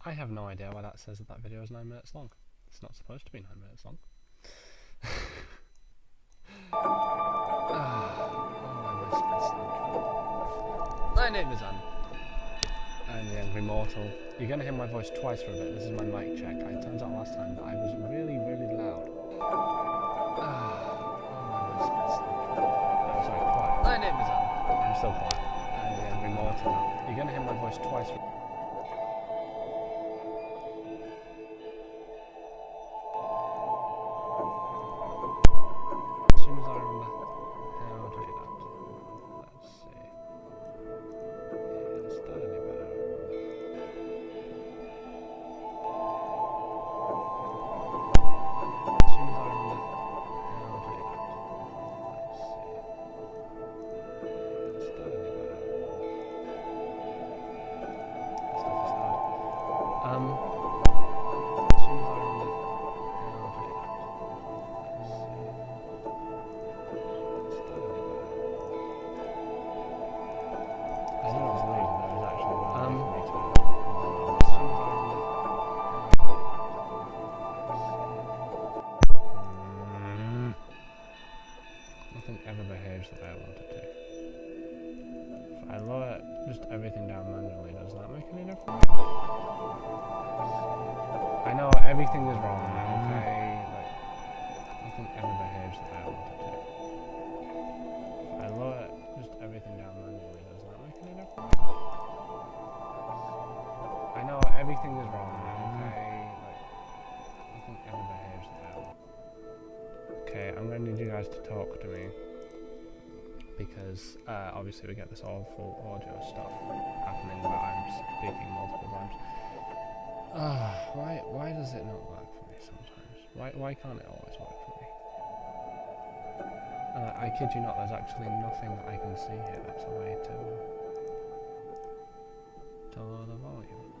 I have no idea why that says that video is 9 minutes long. It's not supposed to be 9 minutes long. My name is Anne. I'm the Angry Mortal. You're going to hear my voice twice for a bit. This is my mic check. It turns out last time that I was really, really loud. I'm sorry, quiet. My name is Anne. I'm still quiet. I'm the Angry Mortal. You're going to hear my voice twice for as soon as I remember how to do that. Let's see. Is that any better? As soon as I remember how to do that. Let's see. Is that any better? Stuff is hard. As soon as I remember how to do that. Let's see. Nothing ever behaves the way I want it to. If I lower just everything down manually, does that make any difference? I know everything is wrong, okay? Like, nothing ever behaves the way I want it to. If I lower just everything down manually, does that make any difference? I know everything is wrong, okay? Like, nothing ever behaves the way I want it to. Okay, I'm going to need you guys to talk to me because obviously we get this awful audio stuff happening where I'm speaking multiple times. Why does it not work for me sometimes? Why can't it always work for me? I kid you not, there's actually nothing that I can see here that's a way to lower the volume.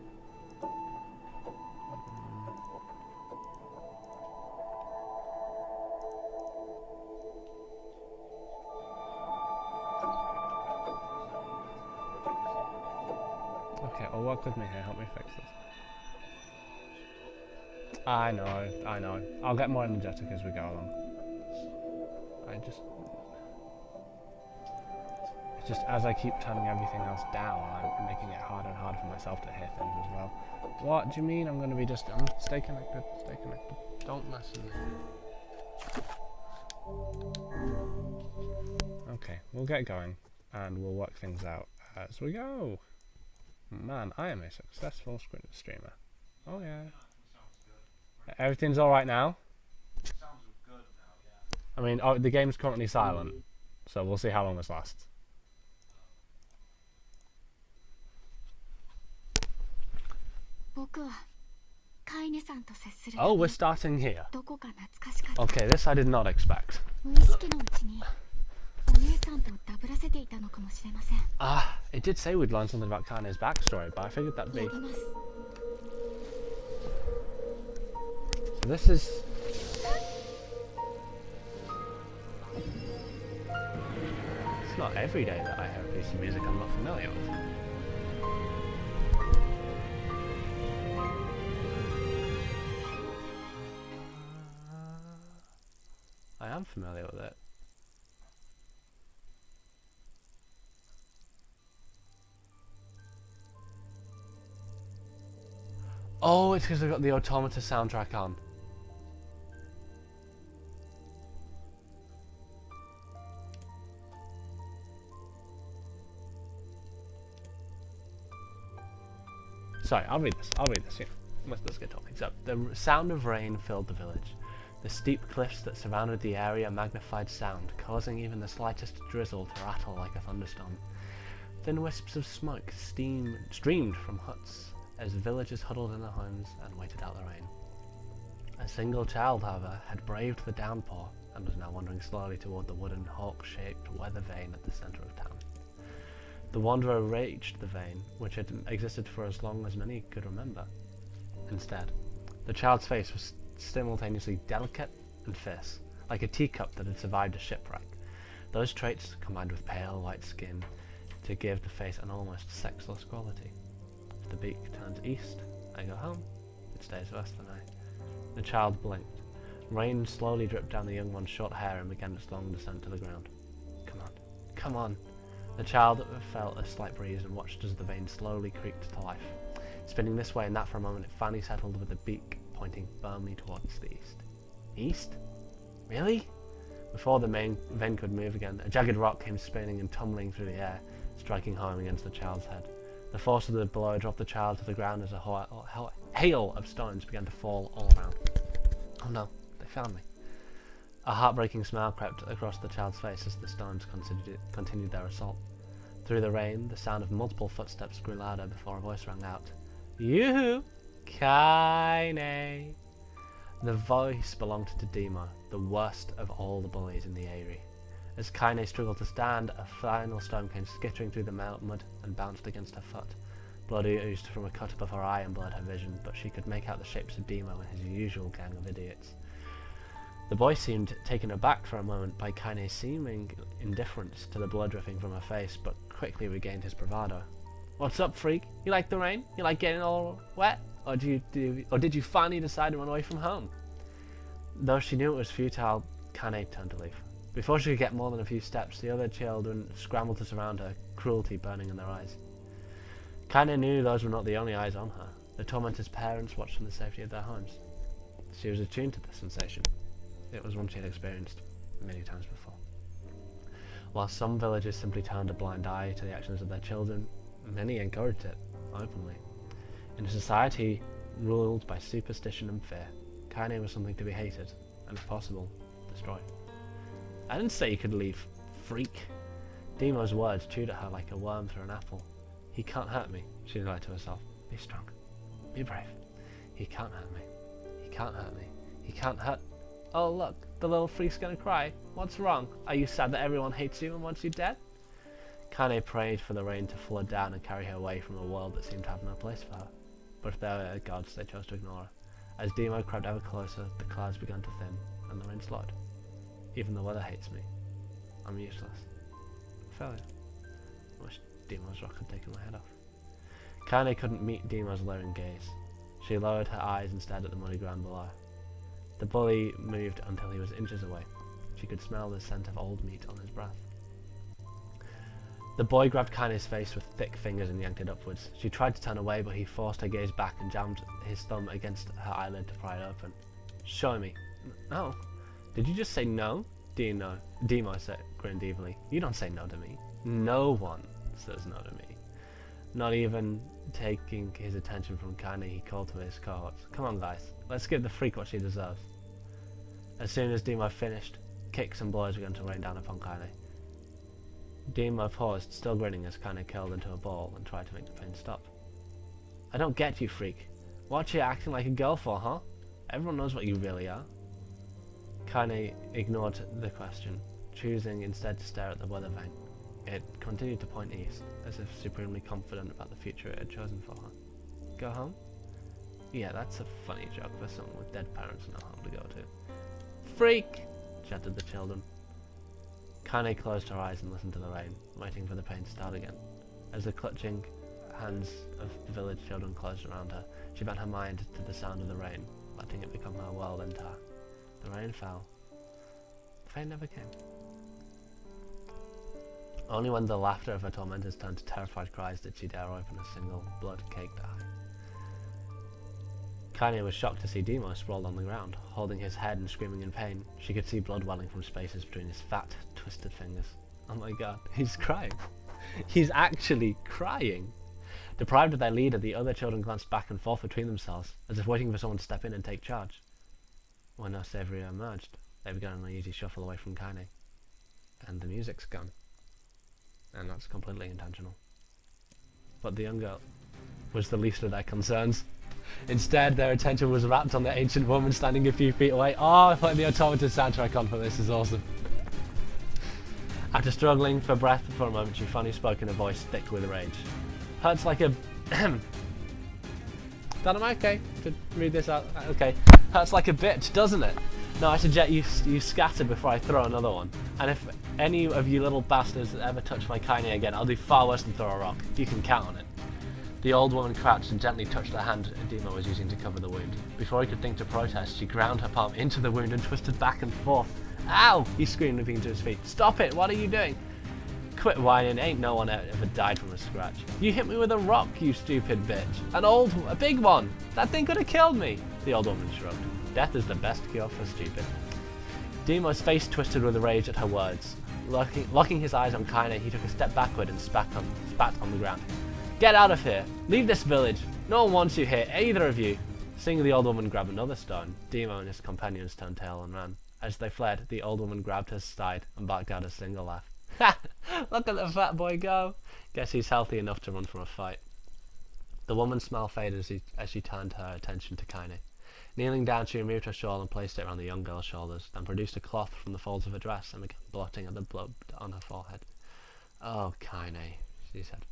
Okay, well, work with me here, help me fix this. I know. I'll get more energetic as we go along. It's just as I keep turning everything else down, I'm making it harder and harder for myself to hear things as well. What do you mean I'm going to be just... stay connected, stay connected. Don't mess with me. Okay, we'll get going, and we'll work things out as we go. Man, I am a successful streamer. Oh yeah. Everything's alright now? Sounds good now, yeah. I mean, the game's currently silent, so we'll see how long this lasts. Oh, we're starting here. Okay, this I did not expect. It did say we'd learn something about Kane's backstory, but I figured that'd be... So this is... It's not every day that I hear a piece of music I'm not familiar with. I am familiar with it. Oh, it's because I've got the Automata soundtrack on. Sorry, I'll read this. Yeah. Let's get talking. So, the sound of rain filled the village. The steep cliffs that surrounded the area magnified sound, causing even the slightest drizzle to rattle like a thunderstorm. Thin wisps of smoke streamed from huts as the villagers huddled in their homes and waited out the rain. A single child, however, had braved the downpour and was now wandering slowly toward the wooden hawk-shaped weather vane at the centre of town. The wanderer reached the vane, which had existed for as long as many could remember. Instead, the child's face was simultaneously delicate and fierce, like a teacup that had survived a shipwreck. Those traits combined with pale white skin to give the face an almost sexless quality. The beak turned east, I go home. It stays worse than I. The child blinked. Rain slowly dripped down the young one's short hair and began its long descent to the ground. Come on. Come on. The child felt a slight breeze and watched as the vein slowly creaked to life. Spinning this way and that for a moment, it finally settled with a beak pointing firmly towards the east. East? Really? Before the vein could move again, a jagged rock came spinning and tumbling through the air, striking home against the child's head. The force of the blow dropped the child to the ground as a hail of stones began to fall all around. Oh no, they found me. A heartbreaking smile crept across the child's face as the stones continued their assault. Through the rain, the sound of multiple footsteps grew louder before a voice rang out. Yoo-hoo! Kaine! The voice belonged to Demo, the worst of all the bullies in the Eyrie. As Kaine struggled to stand, a final stone came skittering through the mud and bounced against her foot. Blood oozed from a cut above her eye and blurred her vision, but she could make out the shapes of Demo and his usual gang of idiots. The boy seemed taken aback for a moment by Kaine's seeming indifference to the blood dripping from her face, but quickly regained his bravado. "What's up, freak? You like the rain? You like getting all wet? Or did you finally decide to run away from home?" Though she knew it was futile, Kaine turned to leave. Before she could get more than a few steps, the other children scrambled to surround her, cruelty burning in their eyes. Kaine knew those were not the only eyes on her. The tormentor's parents watched from the safety of their homes. She was attuned to the sensation. It was one she had experienced many times before. While some villagers simply turned a blind eye to the actions of their children, many encouraged it openly. In a society ruled by superstition and fear, Kaine was something to be hated, and if possible, destroyed. "I didn't say you could leave, freak." Demo's words chewed at her like a worm through an apple. "He can't hurt me," she lied to herself. "Be strong. Be brave. He can't hurt me. He can't hurt me. He can't hurt..." "Oh look, the little freak's gonna cry. What's wrong? Are you sad that everyone hates you and wants you dead?" Kaine prayed for the rain to flood down and carry her away from a world that seemed to have no place for her. But if they were gods, they chose to ignore her. As Demo crept ever closer, the clouds began to thin, and the rain slowed. "Even the weather hates me. I'm useless. Failure. I wish Demo's rock had taken my head off." Kaine couldn't meet Demo's leering gaze. She lowered her eyes and stared at the muddy ground below. The bully moved until he was inches away. She could smell the scent of old meat on his breath. The boy grabbed Kaine's face with thick fingers and yanked it upwards. She tried to turn away, but he forced her gaze back and jammed his thumb against her eyelid to pry it open. "Show me." "No." "Did you just say no?" Demo grinned evilly. "You don't say no to me. No one says no to me." Not even taking his attention from Kaine, he called to his cohorts. "Come on, guys. Let's give the freak what she deserves." As soon as Demo finished, kicks and blows began to rain down upon Kaine. Demo paused, still grinning as Kaine curled into a ball and tried to make the pain stop. "I don't get you, freak. What you acting like a girl for, huh? Everyone knows what you really are." Kaine ignored the question, choosing instead to stare at the weather vane. It continued to point east, as if supremely confident about the future it had chosen for her. "Go home?" "Yeah, that's a funny joke for someone with dead parents and no home to go to." "Freak!" chattered the children. Kaine closed her eyes and listened to the rain, waiting for the pain to start again. As the clutching hands of the village children closed around her, she bent her mind to the sound of the rain, letting it become her world entire. The rain fell. The pain never came. Only when the laughter of her tormentors turned to terrified cries did she dare open a single blood-caked eye. Kaine was shocked to see Demo sprawled on the ground, holding his head and screaming in pain. She could see blood welling from spaces between his fat, twisted fingers. Oh my god, he's crying. He's actually crying. Deprived of their leader, the other children glanced back and forth between themselves, as if waiting for someone to step in and take charge. When no saviour emerged, they began an uneasy shuffle away from Kaine. And the music's gone. And that's completely intentional. But the young girl was the least of their concerns. Instead, their attention was wrapped on the ancient woman standing a few feet away. Oh, I put the automated soundtrack on for this, is awesome. After struggling for breath for a moment, she finally spoke in a voice thick with rage. "Hurts like a..." Dad, am I okay to read this out? Okay. "Hurts like a bitch, doesn't it? No, I suggest you scatter before I throw another one. And if any of you little bastards ever touch my Kaine again, I'll do far worse than throw a rock. You can count on it." The old woman crouched and gently touched the hand Dima was using to cover the wound. Before he could think to protest, she ground her palm into the wound and twisted back and forth. Ow! He screamed, leaping to his feet. Stop it! What are you doing? Quit whining, ain't no one ever died from a scratch. You hit me with a rock, you stupid bitch. A big one. That thing could have killed me. The old woman shrugged. Death is the best cure for stupid. Demo's face twisted with rage at her words. Locking his eyes on Kaine, he took a step backward and spat on the ground. Get out of here! Leave this village! No one wants you here, either of you! Seeing the old woman grab another stone, Demo and his companions turned tail and ran. As they fled, the old woman grabbed his side and barked out a single laugh. Ha! Look at the fat boy go! Guess he's healthy enough to run from a fight. The woman's smile faded as she turned her attention to Kaine. Kneeling down, she removed her shawl and placed it around the young girl's shoulders, then produced a cloth from the folds of her dress and began blotting at the blood on her forehead. Oh, Kaine, she said.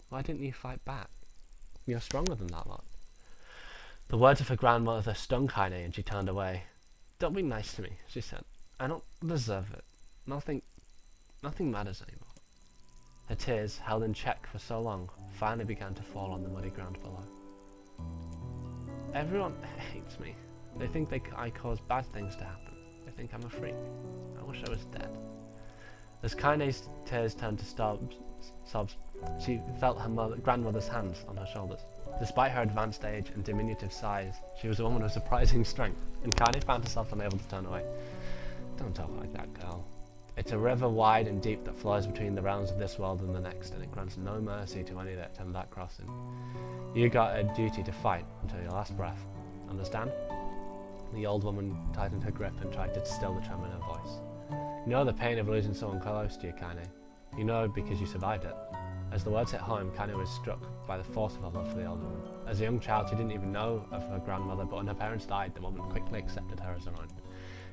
Why didn't you fight back? You're stronger than that lot. The words of her grandmother stung Kaine and she turned away. Don't be nice to me, she said. I don't deserve it. Nothing matters anymore. Her tears, held in check for so long, finally began to fall on the muddy ground below. Everyone hates me. They think I cause bad things to happen. They think I'm a freak. I wish I was dead. As Kaine's tears turned to sobs, she felt her grandmother's hands on her shoulders. Despite her advanced age and diminutive size, she was a woman of surprising strength, and Kaine found herself unable to turn away. Don't talk like that, girl. It's a river wide and deep that flows between the realms of this world and the next, and it grants no mercy to any that attempt that crossing. You got a duty to fight until your last breath. Understand? The old woman tightened her grip and tried to still the tremor in her voice. You know the pain of losing someone close to you, Kaine. You know because you survived it. As the words hit home, Kaine was struck by the force of her love for the old woman. As a young child, she didn't even know of her grandmother, but when her parents died, the woman quickly accepted her as her own.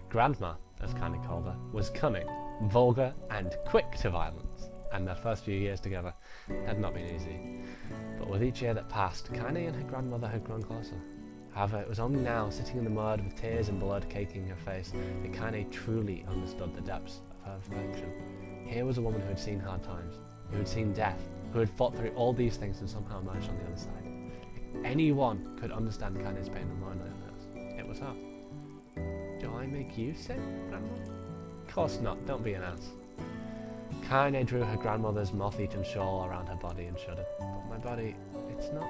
Grandma, as Kaine called her, was cunning, vulgar, and quick to violence, and their first few years together had not been easy. But with each year that passed, Kaine and her grandmother had grown closer. However, it was only now, sitting in the mud with tears and blood caking her face, that Kaine truly understood the depths of her affection. Here was a woman who had seen hard times, who had seen death, who had fought through all these things and somehow emerged on the other side. If anyone could understand Kaine's pain and loneliness, it was her. Do I make you sick, Grandma? Of course not, don't be an ass. Kaine drew her grandmother's moth-eaten shawl around her body and shuddered. But my body, it's not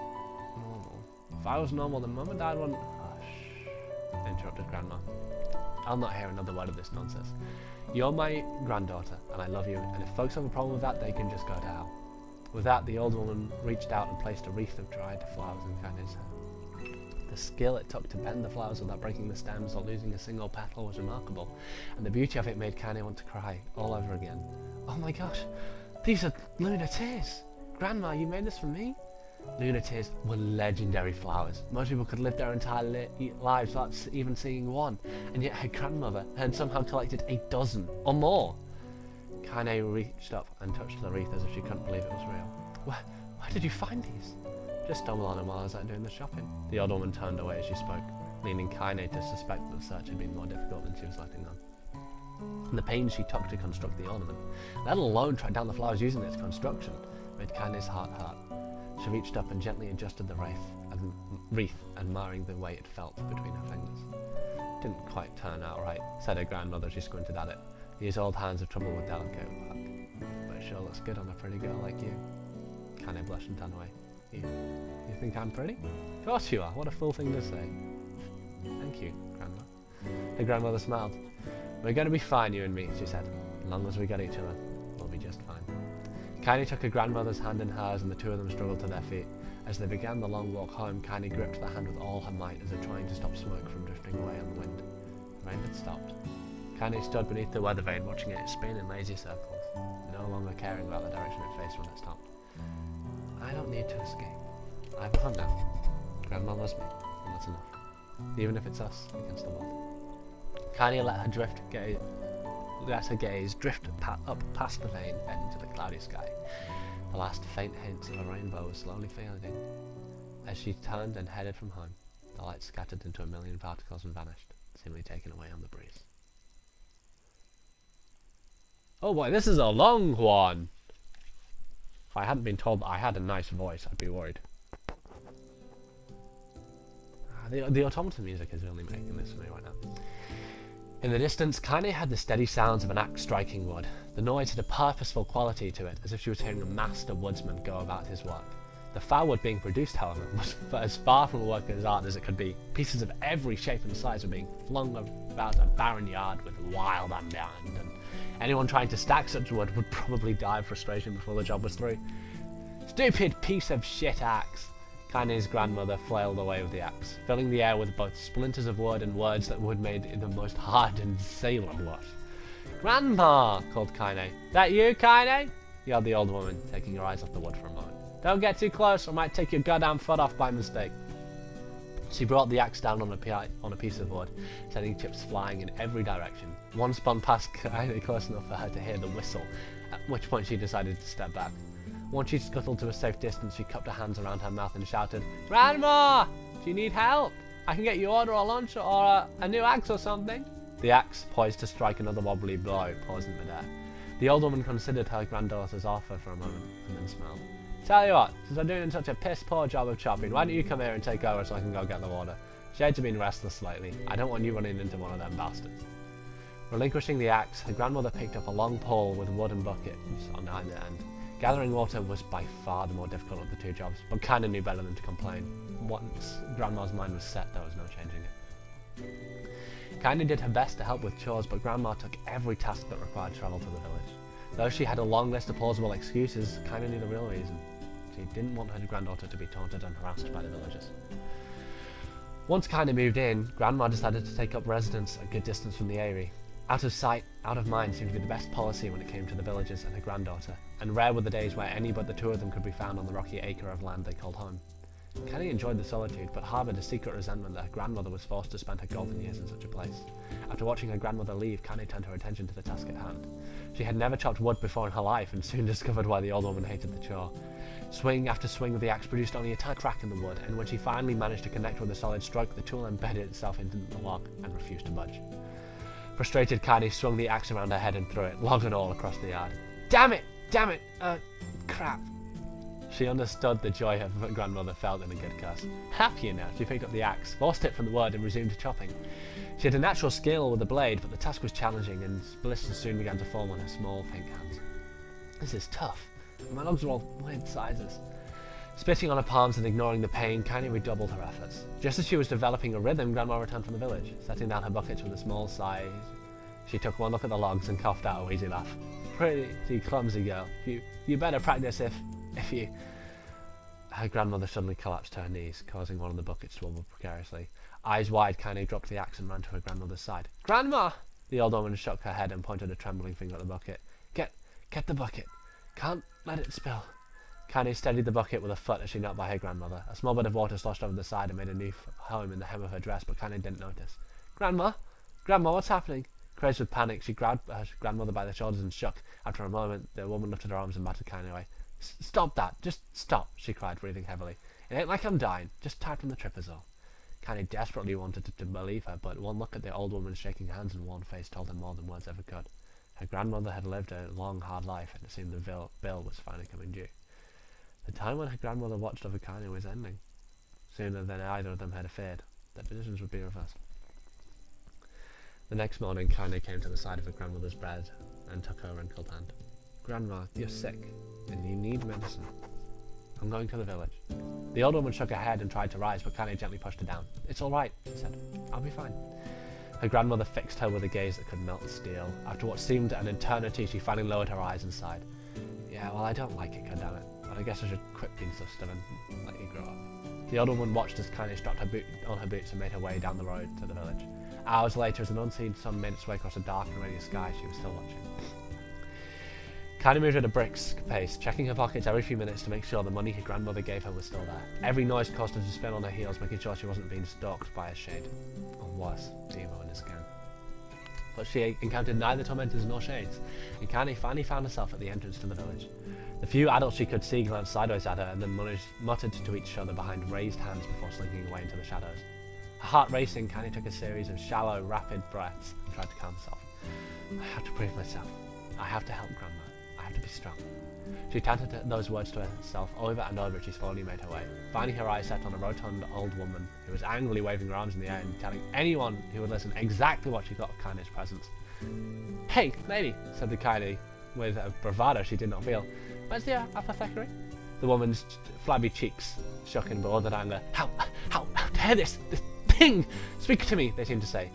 normal. If I was normal, then Mum and Dad wouldn't... Hush, interrupted Grandma. I'll not hear another word of this nonsense. You're my granddaughter, and I love you, and if folks have a problem with that, they can just go to hell. With that, the old woman reached out and placed a wreath of dried flowers in Kaine's hair. The skill it took to bend the flowers without breaking the stems or losing a single petal was remarkable, and the beauty of it made Kaine want to cry all over again. Oh my gosh, these are lunar tears! Grandma, you made this for me? Lunar tears were legendary flowers. Most people could live their entire lives without even seeing one, and yet her grandmother had somehow collected a dozen or more. Kaine reached up and touched the wreath as if she couldn't believe it was real. Where did you find these? Just stumbled on them while I was out doing the shopping. The old woman turned away as she spoke, leading Kaine to suspect that the search had been more difficult than she was letting on. And the pains she took to construct the ornament, let alone track down the flowers using its construction, made Kaine's heart hurt. She reached up and gently adjusted the wreath, admiring the way it felt between her fingers. Didn't quite turn out right, said her grandmother as she squinted at it. These old hands have trouble with delicate work, but it sure looks good on a pretty girl like you. Kaine blushed and turned away. You think I'm pretty? Of course you are, what a fool thing to say. Thank you, Grandma. Her grandmother smiled. We're going to be fine, you and me, she said. As long as we got each other, we'll be just fine. Kaine took her grandmother's hand in hers and the two of them struggled to their feet. As they began the long walk home, Kaine gripped the hand with all her might as if trying to stop smoke from drifting away on the wind. The rain had stopped. Kaine stood beneath the weather vane watching it spin in lazy circles, no longer caring about the direction it faced when it stopped. I don't need to escape. I have a home now. Grandma loves me, and that's enough. Even if it's us against the world. Kaine let her gaze drift up past the vane and into the cloudy sky. The last faint hints of a rainbow was slowly fading. As she turned and headed from home, the light scattered into a million particles and vanished, seemingly taken away on the breeze. Oh boy, this is a long one! If I hadn't been told that I had a nice voice, I'd be worried. The automaton music is really making this for me right now. In the distance, Kaine heard the steady sounds of an axe striking wood. The noise had a purposeful quality to it, as if she was hearing a master woodsman go about his work. The firewood being produced, however, was as far from a work of art as it could be. Pieces of every shape and size were being flung about a barren yard with wild abandon, and anyone trying to stack such wood would probably die of frustration before the job was through. Stupid piece of shit axe! Kaine's grandmother flailed away with the axe, filling the air with both splinters of wood and words that would made it the most hardened sailor blush. "Grandma!" called Kaine. "That you, Kaine?" yelled the old woman, taking her eyes off the wood for a moment. "Don't get too close, or I might take your goddamn foot off by mistake." She brought the axe down on a piece of wood, sending chips flying in every direction. One spun past Kaine close enough for her to hear the whistle, at which point she decided to step back. Once she scuttled to a safe distance, she cupped her hands around her mouth and shouted, "Grandma! Do you need help? I can get you order a lunch or a new axe or something." The axe, poised to strike another wobbly blow, paused in midair. The old woman considered her granddaughter's offer for a moment, and then smiled. "Tell you what, since I'm doing such a piss-poor job of chopping, why don't you come here and take over so I can go get the water? Shades have been restless lately. I don't want you running into one of them bastards." Relinquishing the axe, her grandmother picked up a long pole with wooden buckets on either end. Gathering water was by far the more difficult of the two jobs, but Kaine knew better than to complain. Once Grandma's mind was set, there was no changing it. Kaine did her best to help with chores, but Grandma took every task that required travel to the village. Though she had a long list of plausible excuses, Kaine knew the real reason. She didn't want her granddaughter to be taunted and harassed by the villagers. Once Kaine moved in, Grandma decided to take up residence a good distance from the Eyrie. Out of sight, out of mind seemed to be the best policy when it came to the villagers and her granddaughter, and rare were the days where any but the two of them could be found on the rocky acre of land they called home. Kaine enjoyed the solitude, but harboured a secret resentment that her grandmother was forced to spend her golden years in such a place. After watching her grandmother leave, Kaine turned her attention to the task at hand. She had never chopped wood before in her life, and soon discovered why the old woman hated the chore. Swing after swing of the axe produced only a tiny crack in the wood, and when she finally managed to connect with a solid stroke, the tool embedded itself into the log and refused to budge. Frustrated, Kaine swung the axe around her head and threw it, log and all, across the yard. Damn it! Crap. She understood the joy her grandmother felt in a good curse. Happier now, she picked up the axe, forced it from the wood, and resumed chopping. She had a natural skill with the blade, but the task was challenging, and blisters soon began to form on her small, pink hands. This is tough. My logs are all weird sizes. Spitting on her palms and ignoring the pain, Kaine redoubled her efforts. Just as she was developing a rhythm, Grandma returned from the village, setting down her buckets with a small sigh. She took one look at the logs and coughed out a wheezy laugh. "Pretty clumsy girl. You better practice if you..." Her grandmother suddenly collapsed to her knees, causing one of the buckets to wobble precariously. Eyes wide, Kaine dropped the axe and ran to her grandmother's side. "Grandma!" The old woman shook her head and pointed a trembling finger at the bucket. Get the bucket. Can't let it spill." Kaine steadied the bucket with a foot as she knelt by her grandmother. A small bit of water sloshed over the side and made a new home in the hem of her dress, but Kaine didn't notice. Grandma, what's happening?" Crazed with panic, she grabbed her grandmother by the shoulders and shook. After a moment, the woman lifted her arms and battered Kaine away. "Stop that! Just stop!" she cried, breathing heavily. "It ain't like I'm dying. Just tired from the trip is all." Kaine desperately wanted to believe her, but one look at the old woman's shaking hands and worn face told her more than words ever could. Her grandmother had lived a long, hard life, and it seemed the bill was finally coming due. The time when her grandmother watched over Kaine was ending. Sooner than either of them had feared, their positions would be reversed. The next morning, Kaine came to the side of her grandmother's bed and took her wrinkled hand. "Grandma, you're sick, and you need medicine. I'm going to the village." The old woman shook her head and tried to rise, but Kaine gently pushed her down. "It's all right," she said. "I'll be fine." Her grandmother fixed her with a gaze that could melt steel. After what seemed an eternity, she finally lowered her eyes and sighed. "Yeah, well, I don't like it, goddammit, but I guess I should quit being so stubborn and let you grow up." The old woman watched as Kaine strapped her boots and made her way down the road to the village. Hours later, as an unseen sun made its way across a dark and rainy sky, she was still watching. Kaine moved at a brisk pace, checking her pockets every few minutes to make sure the money her grandmother gave her was still there. Every noise caused her to spin on her heels, making sure she wasn't being stalked by a shade. Or worse, Demo and his gang. But she encountered neither tormentors nor shades, and Kaine finally found herself at the entrance to the village. The few adults she could see glanced sideways at her and then muttered to each other behind raised hands before slinking away into the shadows. Her heart racing, Kaine took a series of shallow, rapid breaths and tried to calm herself. "I have to prove myself. I have to help Grandma. I have to be strong." She chanted those words to herself over and over as she slowly made her way. Finally her eyes set on a rotund old woman who was angrily waving her arms in the air and telling anyone who would listen exactly what she thought of Kaine's presence. "Hey, lady," said the Kaine with a bravado she did not feel. "Where's the apothecary?" The woman's flabby cheeks shook in bewildered anger. How dare this thing speak to me, they seemed to say.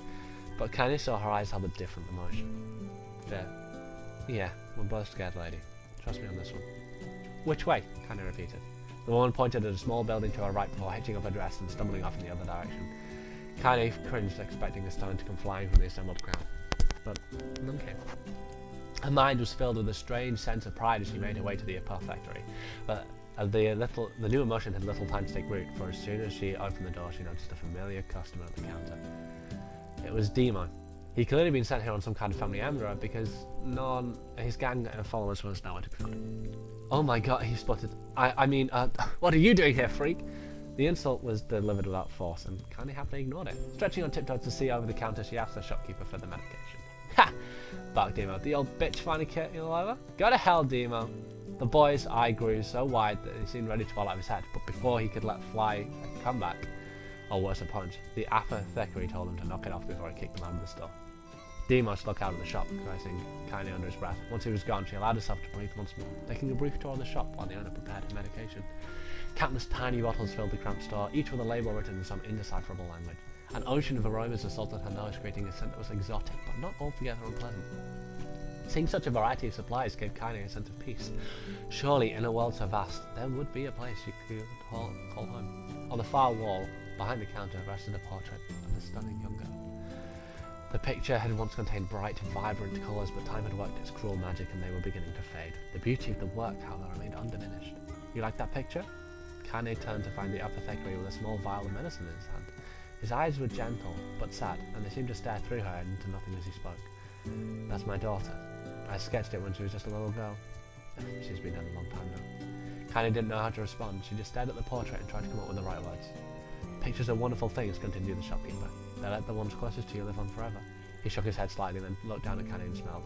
But Kaine saw her eyes held a different emotion. Yeah, we're both scared, lady. Trust me on this one. Which way? Kaine repeated. The woman pointed at a small building to her right before hitching up her dress and stumbling off in the other direction. Kaine cringed, expecting a stone to come flying from the assembled crowd. But none came. Her mind was filled with a strange sense of pride as she made her way to the apothecary. But the new emotion had little time to take root, for as soon as she opened the door, she noticed a familiar customer at the counter. It was Demo. He'd clearly been sent here on some kind of family errand because his gang of followers was nowhere to be found. "Oh my god," he sputtered. I mean, what are you doing here, freak?" The insult was delivered without force, and Kaine happily ignored it. Stretching on tiptoes to see over the counter, she asked the shopkeeper for the medication. "Ha!" barked Demo. "The old bitch finally kicked you all over? Go to hell, Demo." The boy's eye grew so wide that he seemed ready to fall out of his head, but before he could let fly a comeback, or worse, a punch, the apothecary told him to knock it off before he kicked him out of the store. Demo snuck out of the shop, cursing Kaine under his breath. Once he was gone, she allowed herself to breathe once more, taking a brief tour of the shop while the owner prepared her medication. Countless tiny bottles filled the cramped store, each with a label written in some indecipherable language. An ocean of aromas assaulted her nose, creating a scent that was exotic, but not altogether unpleasant. Seeing such a variety of supplies gave Kaine a sense of peace. Surely, in a world so vast, there would be a place she could call home. On the far wall, behind the counter, rested a portrait of a stunning young girl. The picture had once contained bright, vibrant colours, but time had worked its cruel magic and they were beginning to fade. The beauty of the work, however, remained undiminished. "You like that picture?" Kaine turned to find the apothecary with a small vial of medicine in his hand. His eyes were gentle, but sad, and they seemed to stare through her and into nothing as he spoke. "That's my daughter. I sketched it when she was just a little girl. She's been dead a long time now." Kaine didn't know how to respond. She just stared at the portrait and tried to come up with the right words. "Pictures are wonderful things," continued the shopkeeper. "They let the ones closest to you live on forever." He shook his head slightly, then looked down at Kaine and smiled.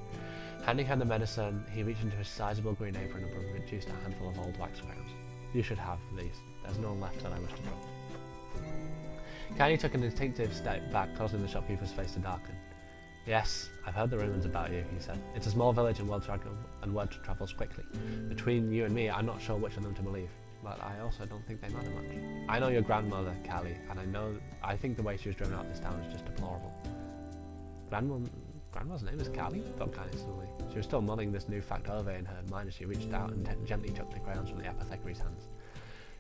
Handing her the medicine, he reached into his sizable green apron and produced a handful of old wax crowns. "You should have these. There's none left that I wish to drop." Kaine took an instinctive step back, causing the shopkeeper's face to darken. "Yes, I've heard the rumours about you," he said. "It's a small village and word travels quickly. Between you and me, I'm not sure which of them to believe. But I also don't think they matter much. I know your grandmother, Callie, and I think the way she was driven out of this town is just deplorable." Grandma's name is Callie? Thought Kaine suddenly. She was still mulling this new fact over in her mind as she reached out and gently took the crayons from the apothecary's hands.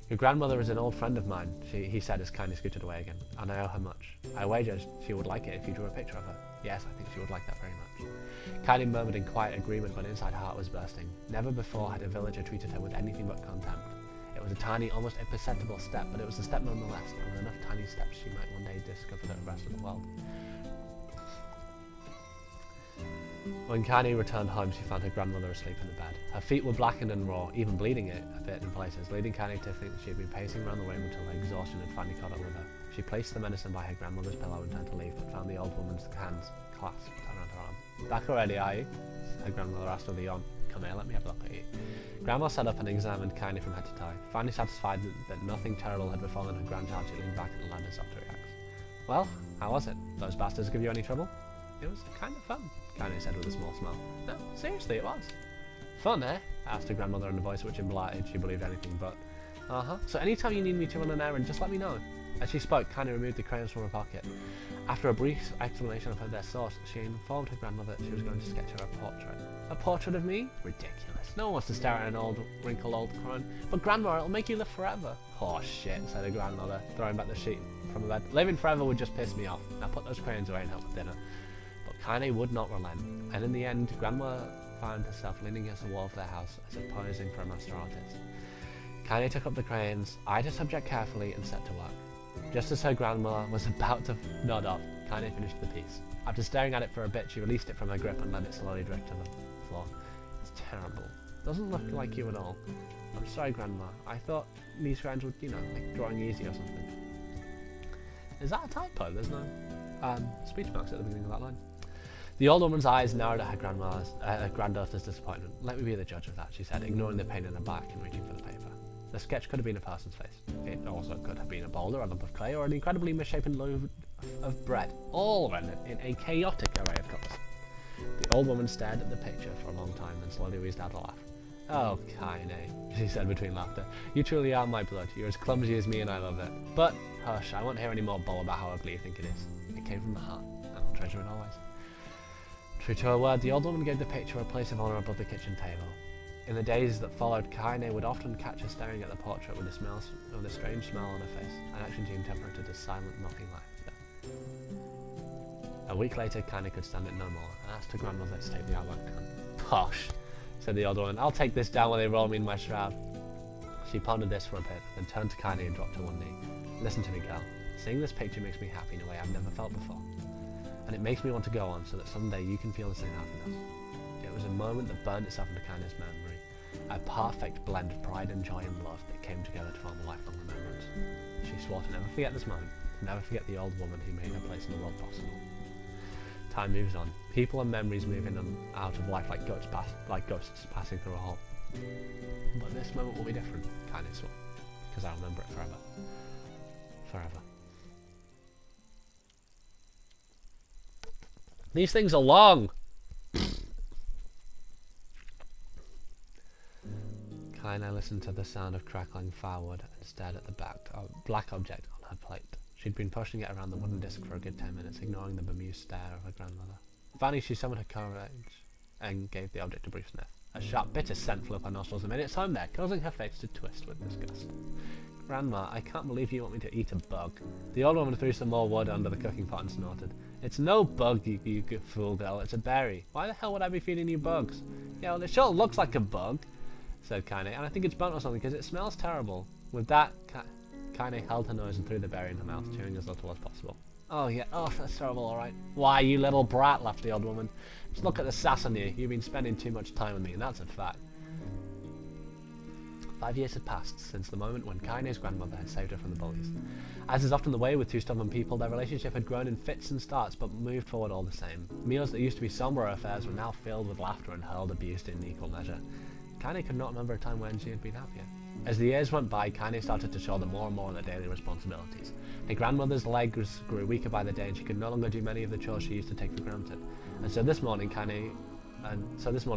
"Your grandmother is an old friend of mine," he said as Kaine scooted away again, "and I owe her much. I wager she would like it if you drew a picture of her. Yes, I think she would like that very much." Kaine murmured in quiet agreement, but inside her heart was bursting. Never before had a villager treated her with anything but contempt. It was a tiny, almost imperceptible step, but it was a step nonetheless, and with enough tiny steps she might one day discover the rest of the world. When Kaine returned home, she found her grandmother asleep in the bed. Her feet were blackened and raw, even bleeding a bit in places, leading Kaine to think she had been pacing around the room until her exhaustion had finally caught up with her. She placed the medicine by her grandmother's pillow and turned to leave, but found the old woman's hands clasped around her arm. "Back already, are you?" her grandmother asked with a yawn. "Come here, let me have a look at you." Grandma sat up and examined Kaine from head to toe. Finally satisfied that nothing terrible had befallen her grandchild, she leaned back and allowed herself to relax. "Well, how was it? Those bastards give you any trouble?" "It was kind of fun," Kaine said with a small smile. "No, seriously, it was." "Fun, eh?" asked her grandmother in a voice which implied she believed anything but. "So anytime you need me to run an errand, just let me know." As she spoke, Kaine removed the crayons from her pocket. After a brief explanation of their source, she informed her grandmother that she was going to sketch her a portrait. "A portrait of me? Ridiculous. No one wants to stare at an wrinkled old crone. But Grandma, it'll make you live forever." "Oh shit," said her grandmother, throwing back the sheet from her bed. "Living forever would just piss me off. Now put those crayons away and help with dinner." But Kaine would not relent, and in the end, Grandma found herself leaning against the wall of their house as if posing for a master artist. Kaine took up the crayons, eyed her subject carefully, and set to work. Just as her grandmother was about to nod off, Kaine finished the piece. After staring at it for a bit, she released it from her grip and let it slowly drift to the floor. "It's terrible. Doesn't look like you at all. I'm sorry, Grandma. I thought these crayons would, make drawing easy or something." Is that a typo? There's no speech marks at the beginning of that line. The old woman's eyes narrowed at her granddaughter's disappointment. "Let me be the judge of that," she said, ignoring the pain in her back and reaching for the paper. The sketch could have been a person's face. It also could have been a boulder, a lump of clay, or an incredibly misshapen loaf of bread, all rendered in a chaotic array of colours. The old woman stared at the picture for a long time, then slowly wheezed out a laugh. "Oh, Kaine," she said between laughter. "You truly are my blood. You're as clumsy as me and I love it. But, hush, I won't hear any more bull about how ugly you think it is. It came from the heart, and I'll treasure it always." True to her word, the old woman gave the picture a place of honour above the kitchen table. In the days that followed, Kaine would often catch her staring at the portrait with a strange smile on her face, an action she interpreted as silent, mocking laughter. A week later, Kaine could stand it no more, and asked her grandmother to take the artwork down. "Posh," said the old woman. "I'll take this down while they roll me in my shroud." She pondered this for a bit, then turned to Kaine and dropped to one knee. "Listen to me, girl. Seeing this picture makes me happy in a way I've never felt before. And it makes me want to go on so that someday you can feel the same happiness." It was a moment that burned itself into Kaine's memory, a perfect blend of pride and joy and love that came together to form a lifelong remembrance. She swore to never forget this moment, to never forget the old woman who made her place in the world possible. Time moves on. People and memories move in and out of life like ghosts passing through a hole. But this moment will be different, Kaine swore, because I'll remember it forever. Forever. These things are long! Kaine listened to the sound of crackling firewood and stared at the black object on her plate. She'd been pushing it around the wooden disc for a good 10 minutes, ignoring the bemused stare of her grandmother. Finally, she summoned her courage and gave the object a brief sniff. A sharp, bitter scent flew up her nostrils and made its home there, causing her face to twist with disgust. "Grandma, I can't believe you want me to eat a bug." The old woman threw some more wood under the cooking pot and snorted. "It's no bug, you fool girl, it's a berry. Why the hell would I be feeding you bugs?" "Yeah, well, it sure looks like a bug," said Kaine, "and I think it's burnt or something because it smells terrible." With that, Kaine held her nose and threw the berry in her mouth, chewing as little as possible. "Oh yeah, oh that's terrible, alright." "Why, you little brat," laughed the old woman. "Just look at the sass on you. You've been spending too much time with me, and that's a fact." 5 years had passed since the moment when Kaine's grandmother had saved her from the bullies. As is often the way with two stubborn people, their relationship had grown in fits and starts, but moved forward all the same. Meals that used to be somber affairs were now filled with laughter and hurled abuse in equal measure. Kaine could not remember a time when she had been happier. As the years went by, Kaine started to shoulder more and more of the daily responsibilities. Her grandmother's legs grew weaker by the day, and she could no longer do many of the chores she used to take for granted. And so this morning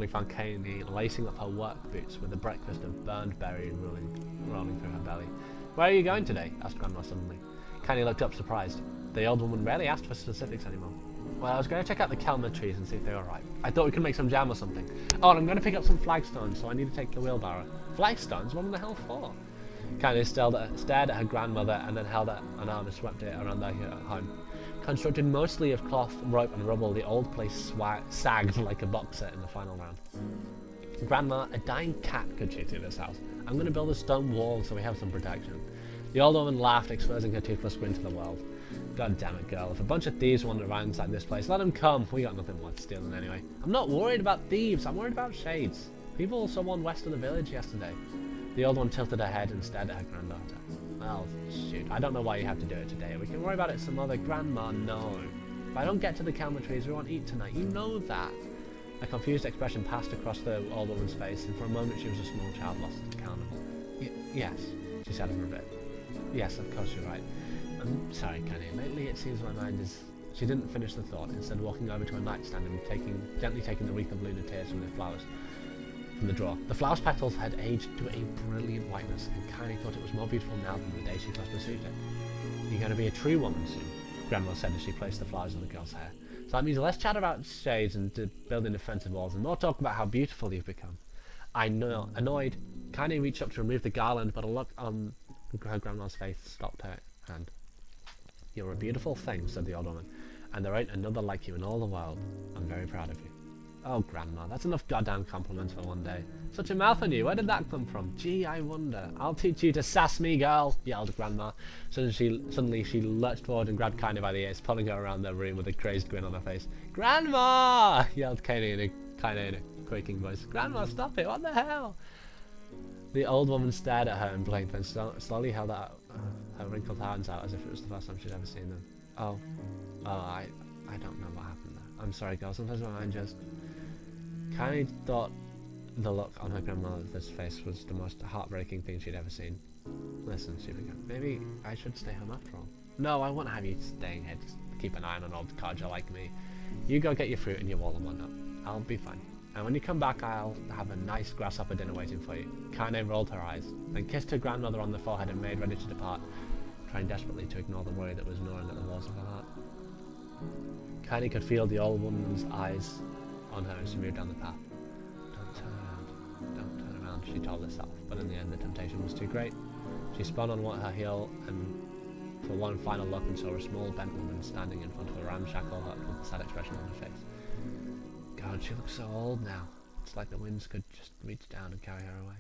found Kaine lacing up her work boots with a breakfast of burned berry rolling through her belly. "Where are you going today?" asked Grandma suddenly. Kaine looked up surprised. The old woman rarely asked for specifics anymore. "Well, I was going to check out the kelma trees and see if they were ripe. I thought we could make some jam or something. Oh, and I'm going to pick up some flagstones, so I need to take the wheelbarrow." "Flagstones? What in the hell for?" Kaine stared at her grandmother and then held out an arm and swept it around their home. Constructed mostly of cloth, rope and rubble, the old place sagged like a box set in the final round. "Grandma, a dying cat could shoot through this house. I'm going to build a stone wall so we have some protection." The old woman laughed, exposing her toothless grin to the world. "God damn it, girl. If a bunch of thieves wander around inside this place, let them come. We got nothing worth stealing anyway." "I'm not worried about thieves. I'm worried about shades. People saw one west of the village yesterday." The old one tilted her head and stared at her granddaughter. "Well, shoot. I don't know why you have to do it today. We can worry about it some other." "Grandma, no. If I don't get to the kelma trees, we won't eat tonight. You know that." A confused expression passed across the old woman's face, and for a moment she was a small child lost account of. Yes, she said for a bit. "Yes, of course you're right. I'm sorry, Kaine. Lately it seems my mind is..." She didn't finish the thought, instead walking over to a nightstand and gently taking the wreath of lunar tears from the flowers from the drawer. The flower's petals had aged to a brilliant whiteness, and Kaine thought it was more beautiful now than the day she first received it. "You're going to be a true woman soon," Grandma said as she placed the flowers in the girl's hair. "So that means less chat about shades and building defensive walls, and more talk about how beautiful you've become." Annoyed, Kaine reached up to remove the garland, but a look on her grandma's face stopped her hand. "You're a beautiful thing," said the old woman, "and there ain't another like you in all the world. I'm very proud of you." "Oh, Grandma, that's enough goddamn compliments for one day. Such a mouth on you. Where did that come from? Gee, I wonder." "I'll teach you to sass me, girl," yelled Grandma. Suddenly she lurched forward and grabbed Kaine by the ears, pulling her around the room with a crazed grin on her face. "Grandma!" yelled Kaine in a quaking voice. "Grandma, stop it! What the hell?" The old woman stared at her and blinked, then slowly held out her wrinkled hands out as if it was the first time she'd ever seen them. Oh, I don't know what happened there. I'm sorry, girl. Sometimes my mind just... Kaine thought the look on her grandmother's face was the most heartbreaking thing she'd ever seen. Listen, she began. Maybe I should stay home after all. No, I won't have you staying here. Just keep an eye on an old codger like me. You go get your fruit and your wool and whatnot. I'll be fine. And when you come back, I'll have a nice grasshopper dinner waiting for you. Kaine rolled her eyes, then kissed her grandmother on the forehead and made ready to depart, trying desperately to ignore the worry that was gnawing at the walls of her heart. Kaine could feel the old woman's eyes on her as she moved down the path. Don't turn around, she told herself, but in the end the temptation was too great. She spun on her heel and for one final look and saw a small bent woman standing in front of a ramshackle hut with a sad expression on her face. God, she looks so old now. It's like the winds could just reach down and carry her away.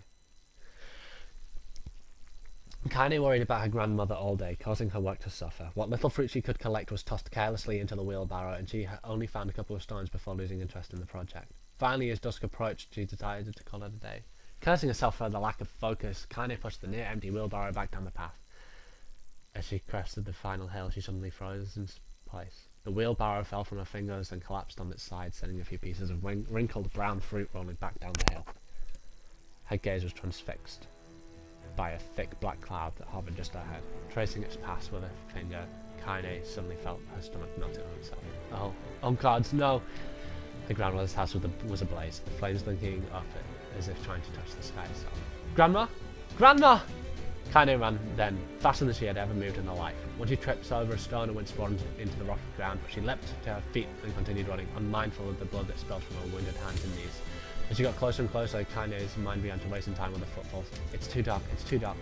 Kaine worried about her grandmother all day, causing her work to suffer. What little fruit she could collect was tossed carelessly into the wheelbarrow, and she only found a couple of stones before losing interest in the project. Finally, as dusk approached, she decided to call it a day. Cursing herself for the lack of focus, Kaine pushed the near-empty wheelbarrow back down the path. As she crested the final hill, she suddenly froze in place. The wheelbarrow fell from her fingers and collapsed on its side, sending a few pieces of wrinkled brown fruit rolling back down the hill. Her gaze was transfixed by a thick black cloud that hovered just overhead. Tracing its path with her finger, Kaine suddenly felt her stomach melting on itself. Oh gods, no! Her grandmother's house was ablaze, the flames linking up it as if trying to touch the sky itself. Grandma! Grandma! Kaine ran then, faster than she had ever moved in her life. When she tripped over a stone and went sprawling into the rocky ground, but she leapt to her feet and continued running, unmindful of the blood that spilled from her wounded hands and knees. As she got closer and closer, Kaine's mind began to waste time with the footfalls. It's too dark,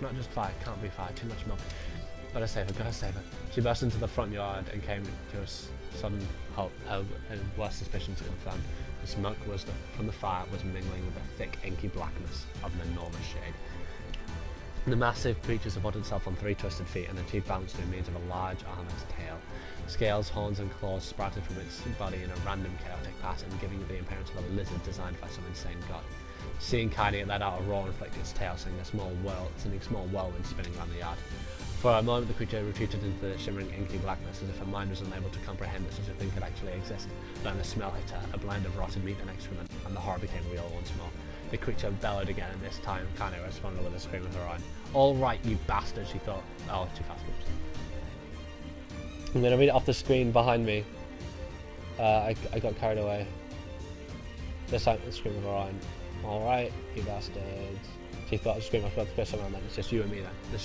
not just fire, can't be fire, too much smoke. Gotta save her. She burst into the front yard and came to a sudden halt, her worst suspicions confirmed. The smoke from the fire was mingling with the thick, inky blackness of an enormous shade. The massive creature supported itself on 3 twisted feet and achieved balance through means of a large armoured tail. Scales, horns and claws sprouted from its body in a random chaotic pattern, giving it the appearance of a lizard designed by some insane god. Seeing Kaine, it let out a roar and flicked its tail, sending a small whirlwind spinning around the yard. For a moment the creature retreated into the shimmering inky blackness as if her mind was unable to comprehend that such a thing could actually exist. Then the smell hit her, a blend of rotten meat and excrement, and the horror became real once more. The creature bellowed again, and this time Kaine responded with a scream of her own. All right, you bastard, she thought. Oh, too fast, oops. I'm going to read it off the screen behind me. I got carried away. This time, the scream of her own. All right, you bastards. She thought the scream. I forgot to put something on that. It's just you and me then. The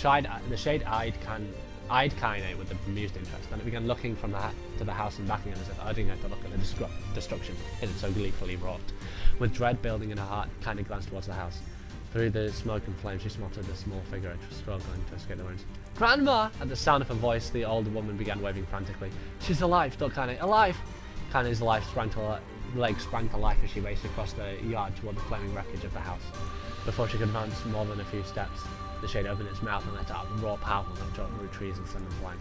shade eyed Kaine with amused interest. Then it began looking from to the house and backing it as if urging her to look at the destruction it had so gleefully wrought. With dread building in her heart, Kaine glanced towards the house. Through the smoke and flame, she spotted a small figure struggling to escape the ruins. Grandma! At the sound of her voice, the older woman began waving frantically. She's alive, thought Kaine. Alive! Kaine's legs sprang to life as she raced across the yard toward the flaming wreckage of the house. Before she could advance more than a few steps, the shade opened its mouth and let out a raw powerful that dropped through trees and sent them flying.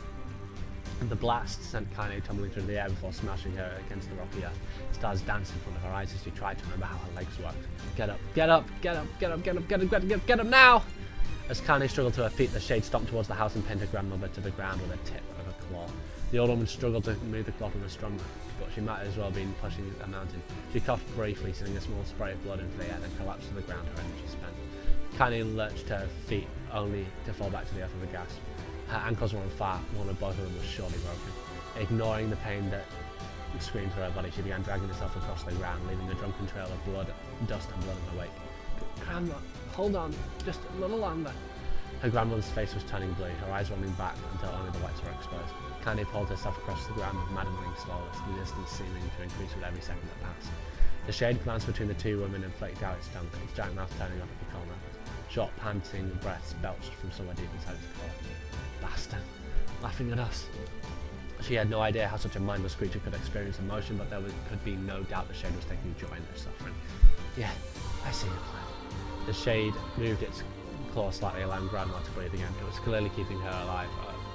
The blast sent Kaine tumbling through the air before smashing her against the rocky earth. Stars danced in front of her eyes as she tried to remember how her legs worked. Get up, get up, get up, get up, get up, get up, get up now! As Kaine struggled to her feet, the shade stomped towards the house and pinned her grandmother to the ground with a tip of a claw. The old woman struggled to move the cloth with a strong grip, but she might as well have been pushing a mountain. She coughed briefly, sending a small spray of blood into the air, then collapsed to the ground, her energy spent. Kaine lurched to her feet, only to fall back to the earth with a gasp. Her ankles were on fire, one or both of them was surely broken. Ignoring the pain that screamed through her body, she began dragging herself across the ground, leaving a drunken trail of blood, dust and blood in her wake. Grandma, hold on, just a little longer. Her grandmother's face was turning blue, her eyes rolling back until only the whites were exposed. Kaine pulled herself across the ground with maddening slowness, the distance seeming to increase with every second that passed. The shade glanced between the 2 women and flicked out its tongue, its giant mouth turning up at the corner. Short, panting breaths belched from somewhere deep inside its collar. Bastard, laughing at us. She had no idea how such a mindless creature could experience emotion, but could be no doubt the shade was taking joy in their suffering. Yeah, I see your plan. The shade moved its claw slightly, allowing Grandma to breathe again. It was clearly keeping her alive,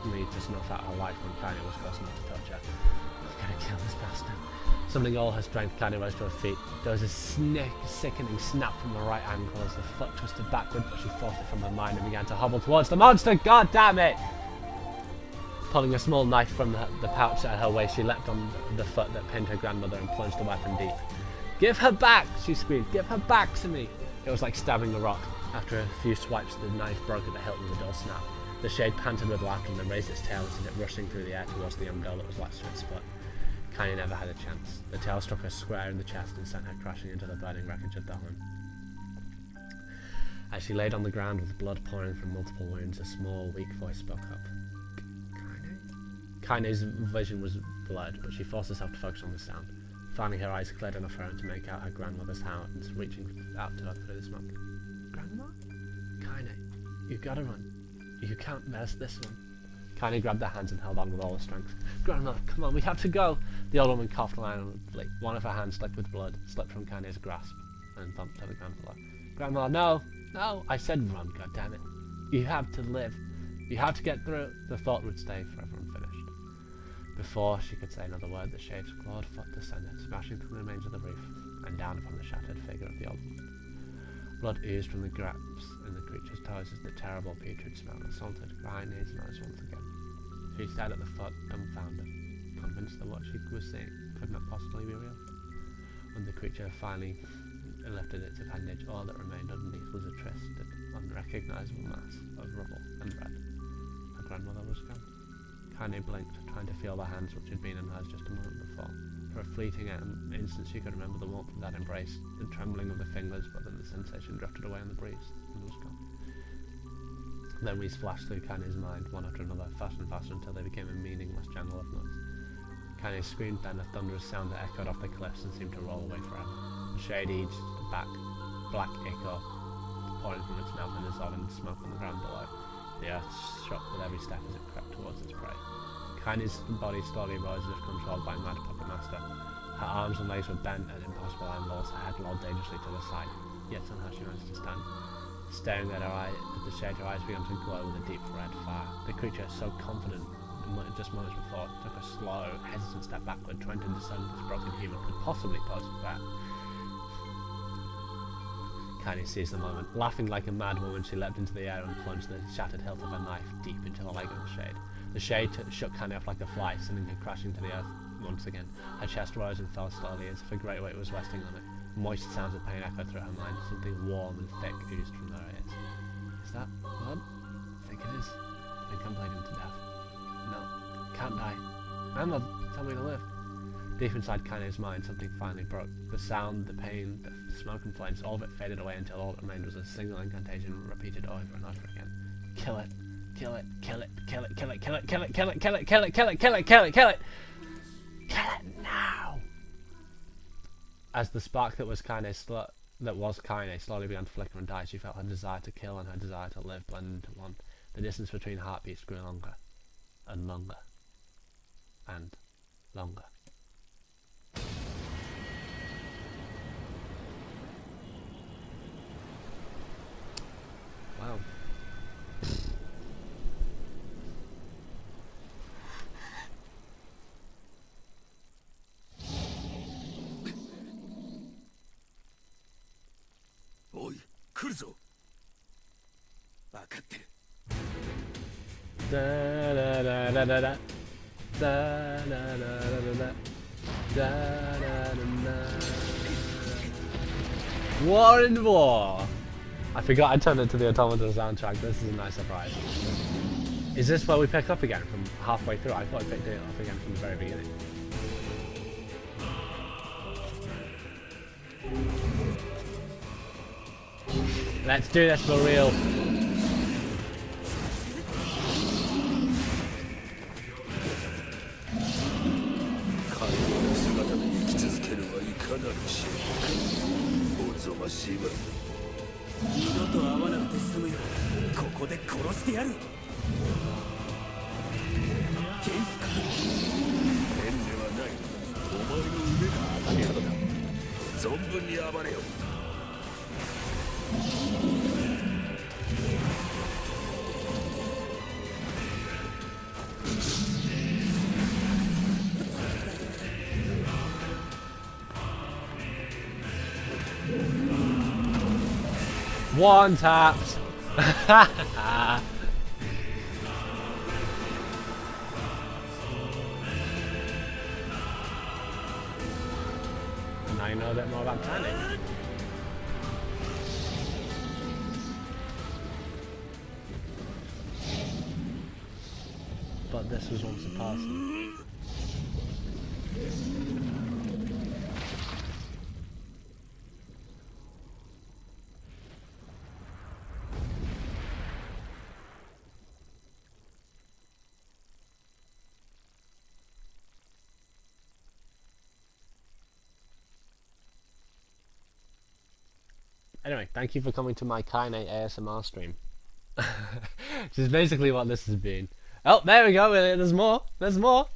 only to snuff out her life when Kaine was close enough to touch her. I've got to kill this bastard. Summoning all her strength, Kaine rose to her feet. There was a sickening snap from the right ankle as the foot twisted backward, but she forced it from her mind and began to hobble towards the monster. God damn it! Pulling a small knife from the pouch at her waist, she leapt on the foot that pinned her grandmother and plunged the weapon deep. "Give her back!" she screamed. "Give her back to me!" It was like stabbing a rock. After a few swipes, the knife broke at the hilt and the door snapped. The shade panted with laughter and then raised its tail and sent it rushing through the air towards the young girl that was latched to its foot. Kaine never had a chance. The tail struck her square in the chest and sent her crashing into the burning wreckage of the home. As she laid on the ground with blood pouring from multiple wounds, a small, weak voice spoke up. Kaine's vision was blurred, but she forced herself to focus on the sound. Finally, her eyes cleared enough for her to make out her grandmother's hands reaching out to her through the smoke. "Grandma? Kaine, you've got to run. You can't miss this one." Kaine grabbed their hands and held on with all her strength. "Grandma, come on, we have to go." The old woman coughed violently. One of her hands, slick with blood, slipped from Kaine's grasp and bumped to the ground below. "Grandma, no! No! I said run, goddammit. You have to live. You have to get through." The thought would stay forever unfinished. Before she could say another word, the shade's clawed foot descended, smashing through the remains of the roof, and down upon the shattered figure of the old woman. Blood oozed from the gaps in the creature's toes as the terrible putrid smell assaulted Kaine's nose once again. She stared at the foot, dumbfounded, convinced that what she was seeing could not possibly be real. When the creature finally lifted its appendage, all that remained underneath was a twisted, unrecognisable mass of rubble and red. Her grandmother was gone. Kaine blinked, trying to feel the hands which had been in hers just a moment before. For a fleeting instant she could remember the warmth of that embrace, the trembling of the fingers, but then the sensation drifted away on the breeze and was gone. Memories flashed through Kaine's mind, one after another, faster and faster until they became a meaningless jangle of noise. Kaine screamed then, a thunderous sound that echoed off the cliffs and seemed to roll away forever. The shade edged back, black echo pouring from its mouth and dissolving into smoke on the ground below. The earth shook with every step as it crept towards its prey. Kaine's body slowly rose as if controlled by a mad puppet master. Her arms and legs were bent at impossible angles, her head lolled dangerously to the side, yet somehow she managed to stand. Staring at the shade, her eyes began to glow with a deep red fire. The creature, so confident just moments before, took a slow, hesitant step backward, trying to discern if this broken human could possibly pose a threat. Kaine seized the moment. Laughing like a mad woman, she leapt into the air and plunged the shattered hilt of her knife deep into the leg of the shade. The shade shook Kaine off like a fly, sending her crashing to the earth once again. Her chest rose and fell slowly as if a great weight was resting on it. Moist sounds of pain echoed through her mind. Something warm and thick oozed from her ears. "Is that blood?" "I think it is. I think I'm bleeding to death. No, can't die. Grandma, tell me to live." Deep inside Kaine's mind, something finally broke. The sound, the pain, the smoke and flames, all of it faded away until all that remained was a single incantation repeated over and over again. "Kill it. Kill it. Kill it. Kill it. Kill it. Kill it. Kill it. Kill it. Kill it. Kill it. Kill it. Kill it. Kill it. Kill it. Kill it now." As the spark that was Kaine slowly began to flicker and die, she felt her desire to kill and her desire to live blend into one. The distance between heartbeats grew longer and longer and longer. Wow. Oi, 来るぞ。分かってる。Da da da da da da da da da da da da. War in War. I forgot I turned it to the Automata soundtrack. This is a nice surprise. Is this where we pick up again from halfway through? I thought I picked it up again from the very beginning. Let's do this for real. One tapped. now you know a bit more about Tiny. But this was once a person. Anyway, thank you for coming to my Kaine ASMR stream. Which is basically what this has been. Oh, there we go, there's more, there's more!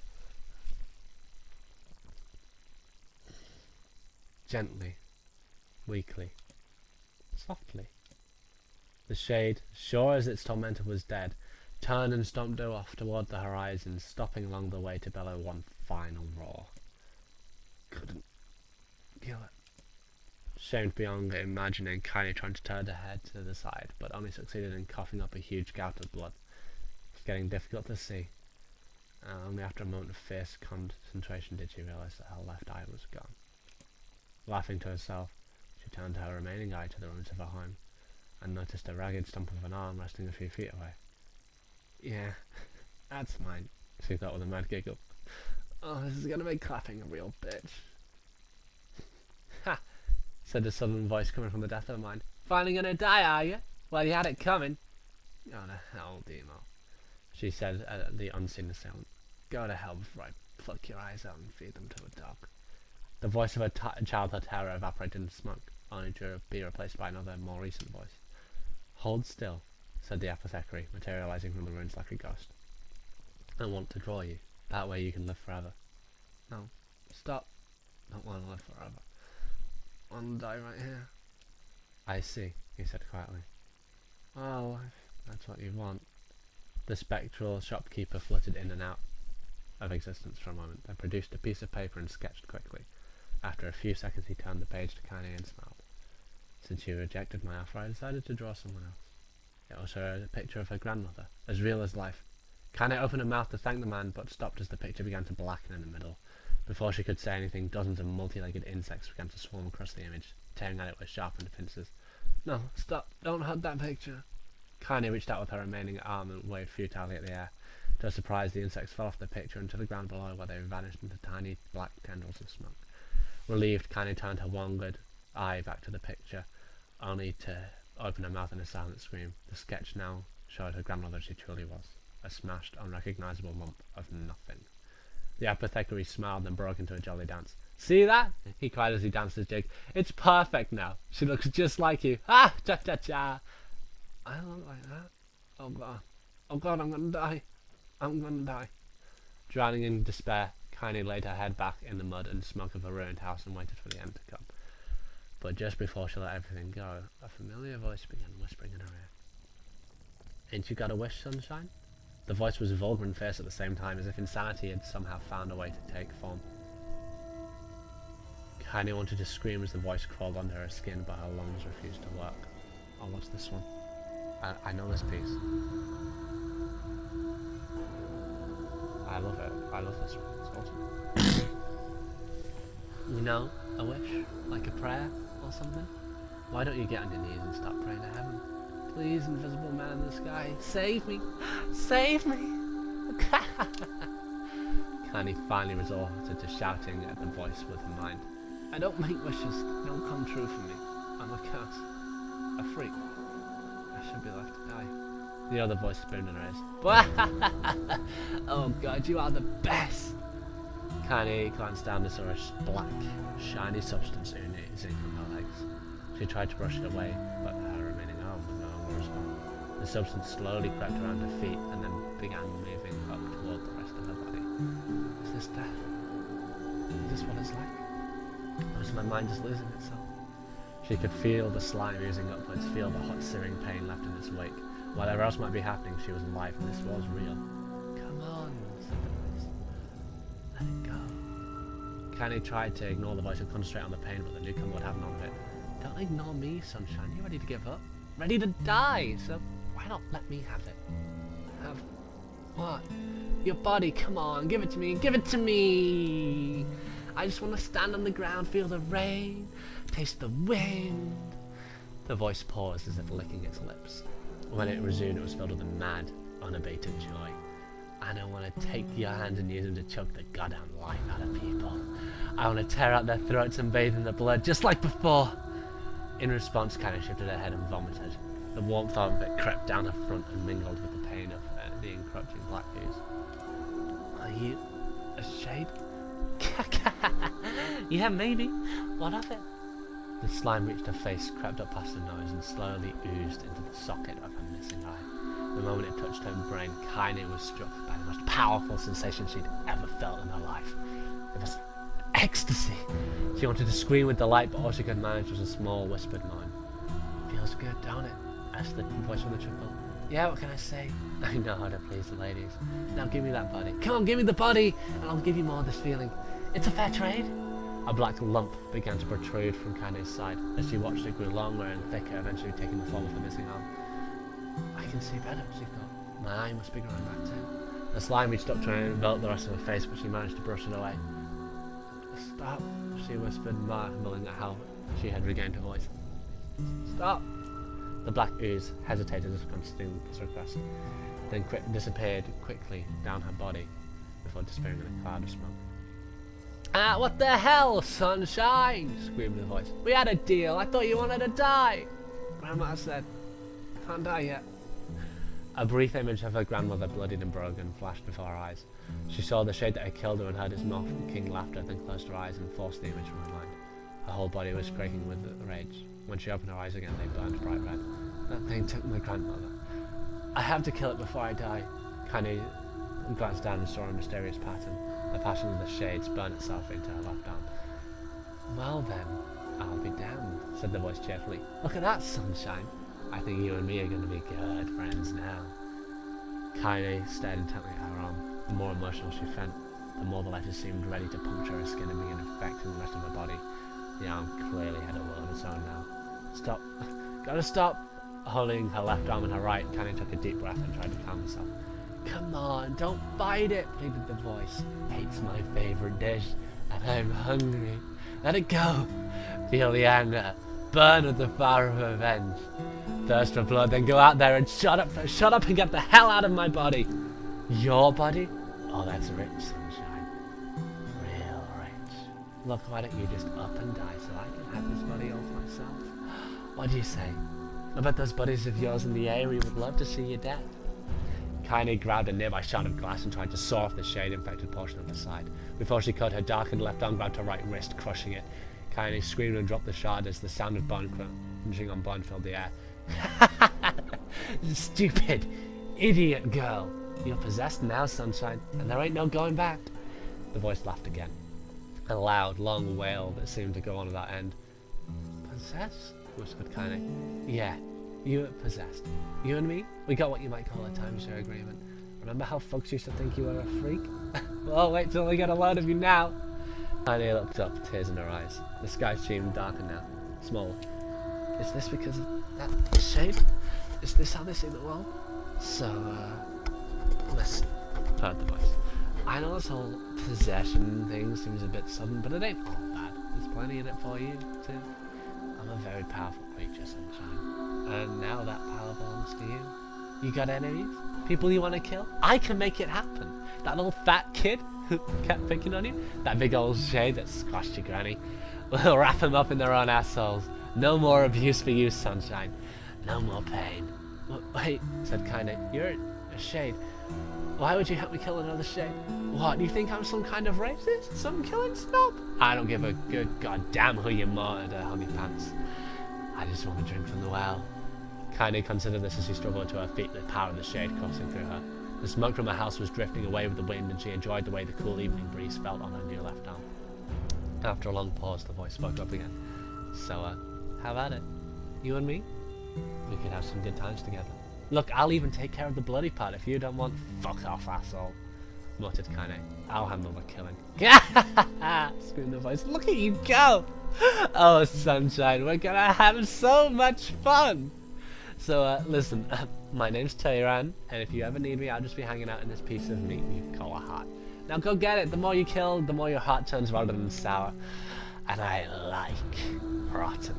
Gently, weakly, softly. The shade, sure as its tormentor was dead, turned and stomped off toward the horizon, stopping along the way to bellow one final roar. Couldn't kill it. Shamed beyond imagining, Kaine tried to turn her head to the side, but only succeeded in coughing up a huge gout of blood. It was getting difficult to see, and only after a moment of fierce concentration did she realise that her left eye was gone. Laughing to herself, she turned her remaining eye to the ruins of her home, and noticed a ragged stump of an arm resting a few feet away. Yeah, that's mine, she thought with a mad giggle. Oh, this is gonna make clapping a real bitch. Ha! Said a sudden voice coming from the depth of her mind. Finally gonna die, are you? Well, you had it coming. Go to hell, Demo, she said at the unseen assailant. Go to hell before I pluck your eyes out and feed them to a dog. The voice of her childhood terror evaporated into smoke, only to be replaced by another, more recent voice. Hold still, said the apothecary, materializing from the ruins like a ghost. I want to draw you. That way you can live forever. No, stop. Don't want to live forever. I want to die right here. I see, he said quietly. Well, if that's what you want. The spectral shopkeeper fluttered in and out of existence for a moment, then produced a piece of paper and sketched quickly. After a few seconds he turned the page to Kaine and smiled. Since you rejected my offer, I decided to draw someone else. It was a picture of her grandmother, as real as life. Kaine opened her mouth to thank the man, but stopped as the picture began to blacken in the middle. Before she could say anything, dozens of multi-legged insects began to swarm across the image, tearing at it with sharpened pincers. No, stop, don't hurt that picture. Kaine reached out with her remaining arm and waved futilely at the air. To her surprise, the insects fell off the picture into the ground below, where they vanished into tiny black tendrils of smoke. Relieved, Kaine turned her one good eye back to the picture, only to open her mouth in a silent scream. The sketch now showed her grandmother as she truly was, a smashed, unrecognisable lump of nothing. The apothecary smiled and broke into a jolly dance. See that? He cried as he danced his jig. It's perfect now. She looks just like you. Ah, cha-cha-cha. I look like that? Oh god. Oh god, I'm gonna die. I'm gonna die. Drowning in despair, Kaine laid her head back in the mud and smoke of her ruined house and waited for the end to come. But just before she let everything go, a familiar voice began whispering in her ear. Ain't you got a wish, sunshine? The voice was vulgar and fierce at the same time, as if insanity had somehow found a way to take form. Kaine wanted to scream as the voice crawled under her skin, but her lungs refused to work. Oh, what's this one? I know this piece. I love it. I love this one. It's awesome. You know, a wish? Like a prayer or something? Why don't you get on your knees and start praying to heaven? Please, invisible man in the sky, save me! Save me! Kaine finally resorted to shouting at the voice with her mind. I don't make wishes. They don't come true for me. I'm a curse. A freak. I should be left to die. The other voice spooned in her ears. Oh god, you are the best! Kaine glanced down and saw a black, shiny substance oozing from her legs. She tried to brush it away, but her remaining arm would no longer respond. The substance slowly crept around her feet and then began moving up toward the rest of her body. Is this death? Is this what it's like? Or is my mind just losing itself? She could feel the slime oozing upwards, feel the hot searing pain left in its wake. Whatever else might be happening, she was alive and this was real. Come on, said the voice. Let it go. Kaine tried to ignore the voice and concentrate on the pain, but the newcomer would have none of it. Don't ignore me, sunshine. You're ready to give up. Ready to die, so why not let me have it? Have what? Your body, come on, give it to me, give it to me! I just want to stand on the ground, feel the rain, taste the wind. The voice paused as if licking its lips. When it resumed, it was filled with a mad, unabated joy. And I want to take your hand and use them to choke the goddamn life out of people. I want to tear out their throats and bathe in the blood, just like before. In response, Kind shifted her head and vomited. The warmth of it crept down her front and mingled with the pain of the encroaching black ooze. Are you a shade? Yeah, maybe. What of it? The slime reached her face, crept up past her nose, and slowly oozed into the socket of her missing eye. The moment it touched her brain, Kaine was struck by the most powerful sensation she'd ever felt in her life. It was ecstasy. She wanted to scream with delight, but all she could manage was a small, whispered moan. Feels good, don't it? Asked the voice from the trickle. Yeah, what can I say? I know how to please the ladies. Now give me that body. Come on, give me the body, and I'll give you more of this feeling. It's a fair trade. A black lump began to protrude from Kaine's side as she watched it grow longer and thicker, eventually taking the form of the missing arm. I can see better, she thought. My eye must be growing back too. The slime reached up to her and enveloped the rest of her face, but she managed to brush it away. Stop, she whispered, marveling at how she had regained her voice. Stop! The black ooze hesitated as considering his request, then disappeared quickly down her body before disappearing in a cloud of smoke. Ah, what the hell, sunshine! Screamed the voice. We had a deal. I thought you wanted to die. Grandma said, can't die yet. A brief image of her grandmother, bloodied and broken, flashed before her eyes. She saw the shade that had killed her and heard his mocking laughter, then closed her eyes and forced the image from her mind. Her whole body was quaking with rage. When she opened her eyes again, they burned bright red. That thing took my grandmother. I have to kill it before I die. Kaine glanced down and saw a mysterious pattern. The passion of the shades burned itself into her left arm. Well then, I'll be damned, said the voice cheerfully. Look at that sunshine. I think you and me are going to be good friends now. Kaine stared intently at her arm. The more emotional she felt, the more the letters seemed ready to puncture her skin and begin affecting the rest of her body. The arm clearly had a will of its own now. Stop. Gotta stop. Holding her left arm and her right, Kaine took a deep breath and tried to calm herself. Come on, don't bite it, pleaded the voice. It's my favorite dish, and I'm hungry. Let it go. Feel the anger. Burn with the fire of revenge. Thirst for blood, then go out there and shut up and get the hell out of my body. Your body? Oh, that's rich, sunshine. Real rich. Look, why don't you just up and die so I can have this body all for myself? What do you say? I bet those buddies of yours in the area would love to see you dead. Kaine grabbed a nearby shard of glass and tried to saw off the shade-infected portion of the side. Before she could, her darkened left arm grabbed her right wrist, crushing it. Kaine screamed and dropped the shard as the sound of bone crunching on bone filled the air. Stupid, idiot girl. You're possessed now, sunshine, and there ain't no going back. The voice laughed again. A loud, long wail that seemed to go on without end. Possessed? Whispered Kaine. Yeah, you were possessed. You and me, we got what you might call a timeshare agreement. Remember how folks used to think you were a freak? Well, wait till we get a load of you now. Kaine looked up, tears in her eyes. The sky seemed darker now, smaller. Is this because of that shade? Is this how they see the world? So, listen, heard the voice. I know this whole possession thing seems a bit sudden, but it ain't all bad. There's plenty in it for you, too. I'm a very powerful creature, sunshine. And now that power belongs to you. You got enemies? People you want to kill? I can make it happen. That little fat kid who kept picking on you? That big old shade that squashed your granny? We'll wrap them up in their own assholes. No more abuse for you, sunshine. No more pain. Wait, said Kaine. You're a shade. Why would you help me kill another shade? What, do you think I'm some kind of racist? Some killing snob? I don't give a good goddamn who you martyred, honey pants. I just want to drink from the well. Kaine considered this as she struggled to her feet, the power of the shade coursing through her. The smoke from her house was drifting away with the wind, and she enjoyed the way the cool evening breeze felt on her new left arm. After a long pause, the voice spoke up again. So, how about it? You and me? We could have some good times together. Look, I'll even take care of the bloody part if you don't want. Fuck off, asshole, muttered Kaine. I'll handle the killing. Screamed the voice. Look at you go! Oh, sunshine, we're gonna have so much fun! So, listen, my name's Tehran, and if you ever need me, I'll just be hanging out in this piece of meat you call a heart. Now go get it. The more you kill, the more your heart turns rotten and sour. And I like rotten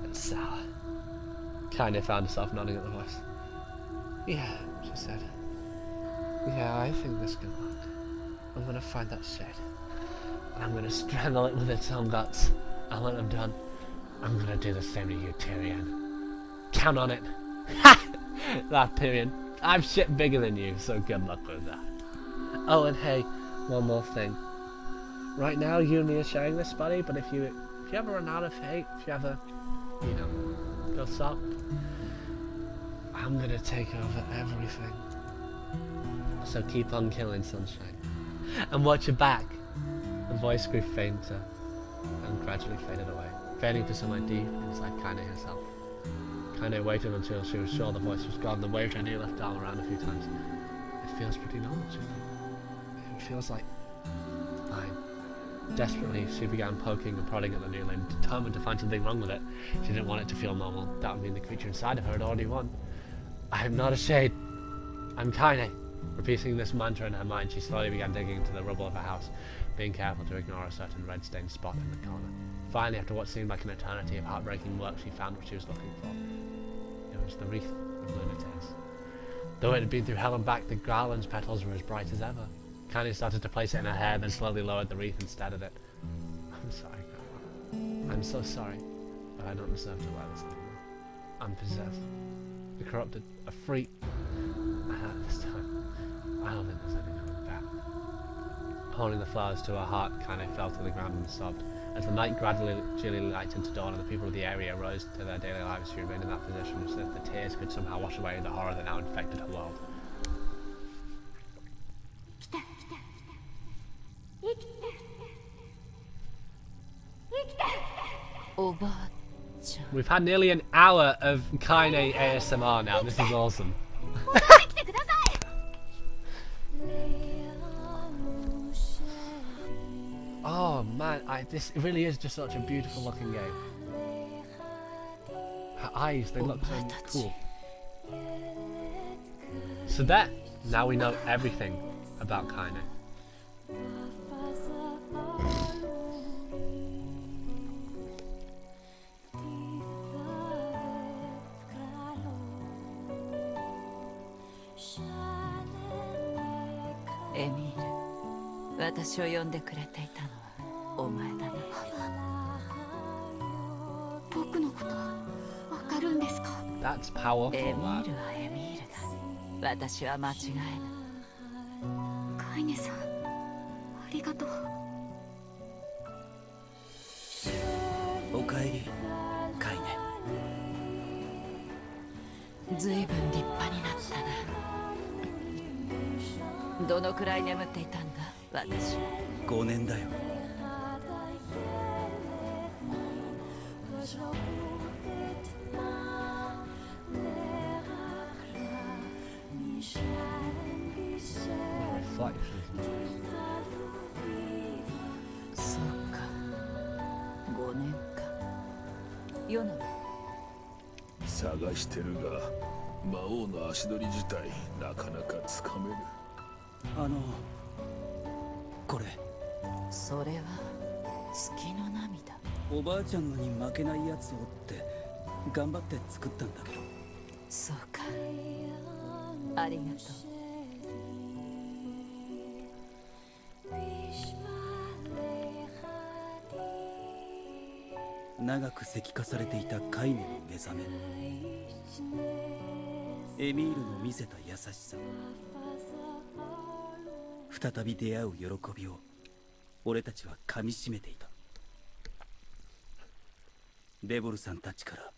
and sour. Kaine found herself nodding at the voice. Yeah, she said. Yeah, I think this can work. I'm gonna find that shade. And I'm gonna strangle it with its own guts. And when I'm done, I'm gonna do the same to you, Tyrion. Count on it. Ha! Laughed Tyrion. I'm shit bigger than you, so good luck with that. Oh, and hey, one more thing. Right now, you and me are sharing this, buddy, but if you ever run out of hate, if you ever, you know, go soft, I'm gonna take over everything. So keep on killing, sunshine. And watch your back. The voice grew fainter and gradually faded away, fading to somewhere deep inside Kaine herself. Kaine waited until she was sure the voice was gone, then waved her new left arm around a few times. It feels pretty normal, she thought. It feels like fine. Desperately, she began poking and prodding at the new limb, determined to find something wrong with it. She didn't want it to feel normal. That would mean the creature inside of her had already won. I am not a shade. I'm Kaine. Repeating this mantra in her mind, she slowly began digging into the rubble of her house, being careful to ignore a certain red-stained spot in the corner. Finally, after what seemed like an eternity of heartbreaking work, she found what she was looking for. It was the wreath of lunatics. Though it had been through hell and back, the garland's petals were as bright as ever. Kaine started to place it in her hair, then slowly lowered the wreath instead of it. I'm sorry, Grandma. I'm so sorry, but I don't deserve to wear this anymore. I'm possessed. A corrupted, a freak. I hurt this time. I don't think there's any going back. Holding the flowers to her heart, Kaine fell to the ground and sobbed. As the night gradually lightened to dawn and the people of the area rose to their daily lives, she remained in that position as if the tears could somehow wash away the horror that now infected her world. We've had nearly an hour of Kaine ASMR now. This is awesome. Oh man, this really is just such a beautiful looking game. Her eyes, they look so cool. So there, now we know everything about Kaine. Emil, 私を呼んでくれていたのはお前だな。僕のことわかるんですか? That's powerful, エミ lad. ールはエミールだ。私は間違いない。カイネさん、ありがとう。おかえり、カイネ。ずいぶん立派になったな。どのくらい眠っていたんだ、私。5年だよ。そうか、5年か。ヨナ探してるが、魔王の足取り自体なかなかつかめぬ。これ。それは月の涙。おばあちゃんのに負けないやつをって頑張って作ったんだけど。そうか、ありがとう。長く石化されていたカイネの目覚め、エミールの見せた優しさ、再び出会う喜びを俺たちは噛みしめていた。デボルさんたちから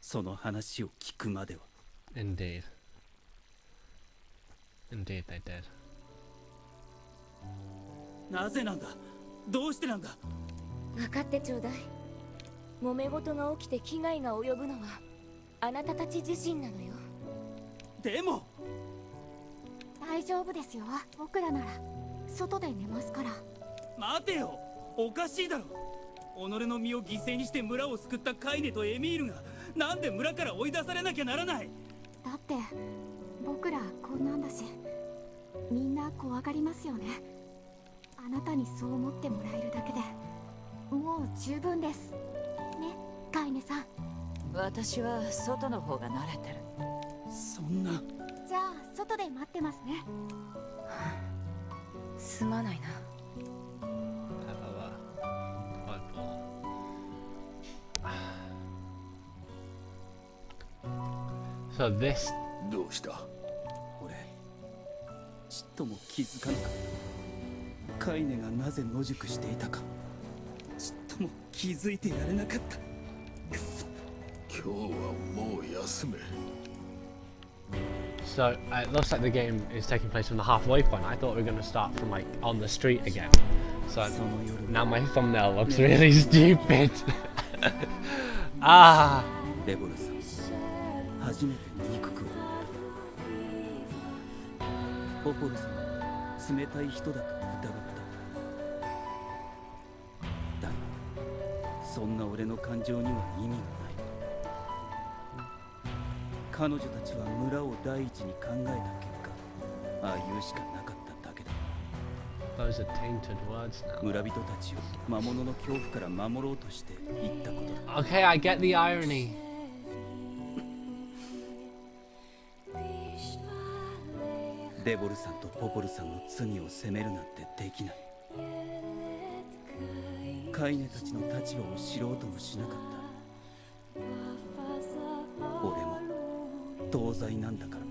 その話を聞くまでは。 Indeed. Indeed they did. なぜなんだ、どうしてなんだ。分かってちょうだい。揉め事が起きて危害が及ぶのはあなたたち自身なのよ。でも大丈夫ですよ。僕らなら外で寝ますから。待てよ、おかしいだろ。己の身を犠牲にして村を救ったカイネとエミールがなんで村から追い出されなきゃならない。だって僕らこんなんだし、みんな怖がりますよね。あなたにそう思ってもらえるだけでもう十分ですね、カイネさん。私は外の方が慣れてる。そんな。じゃあ外で待ってますね。すまないな。So this どうした？俺ちっとも気づかなかった。カイネがなぜ野宿していたかちっとも気づいてやれなかった。くそ。今日はもう休め。 So it looks like the game is taking place from the halfway point. I thought we were going to start from like on the street again. So now my thumbnail looks really stupid. Ah. レボルさん、初めて憎く思った。ポポルさん、冷たい人だと疑った。だが、そんな俺の感情には意味がない。彼女たちは村を第一に考えた結果、ああいうしかなかっただけだ。Those are tainted words now. 村人たちを魔物の恐怖から守ろうとして言ったことだ。Okay, I get the irony. デボルさんとポポルさんの罪を責めるなんてできない。カイネたちの立場を知ろうともしなかった。俺も同罪なんだから。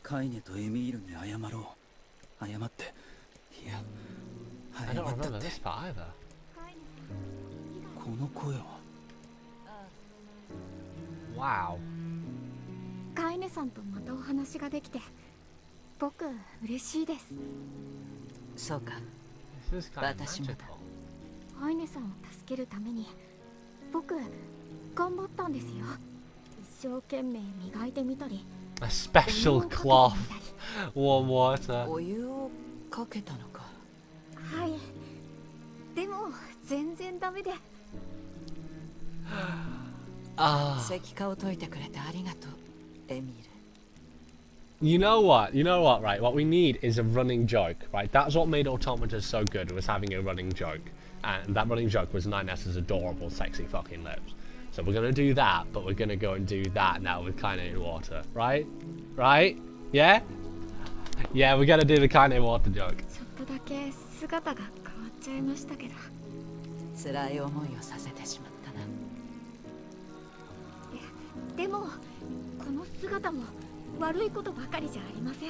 カイネとエミールに謝ろう。謝って、いや、 I 謝 don't った remember って。 this part either. この声は。Wow. カイネさんとまたお話ができて僕嬉しいです。そうか。 This is kind of 私もだ。 magical. カイネさんを助けるために僕頑張ったんですよ。一生懸命磨いてみたり A special cloth. Warm water. お湯をかけたのか。はい。でも全然ダメで。Ah. 石化を解いてくれてありがとう、エミール。 You know what? You know what, right? What we need is a running joke, right? That's what made Automata so good, was having a running joke. And that running joke was 9S's adorable, sexy fucking lips. So we're gonna do that, but we're gonna go and do that now with Kaine water, right? Right? Yeah? Yeah, we're gonna do the Kaine water joke. ちょっとだけ姿が変わっちゃいましたけど。辛い思いをさせてしまったな。でもこの姿も悪いことばかりじゃありません。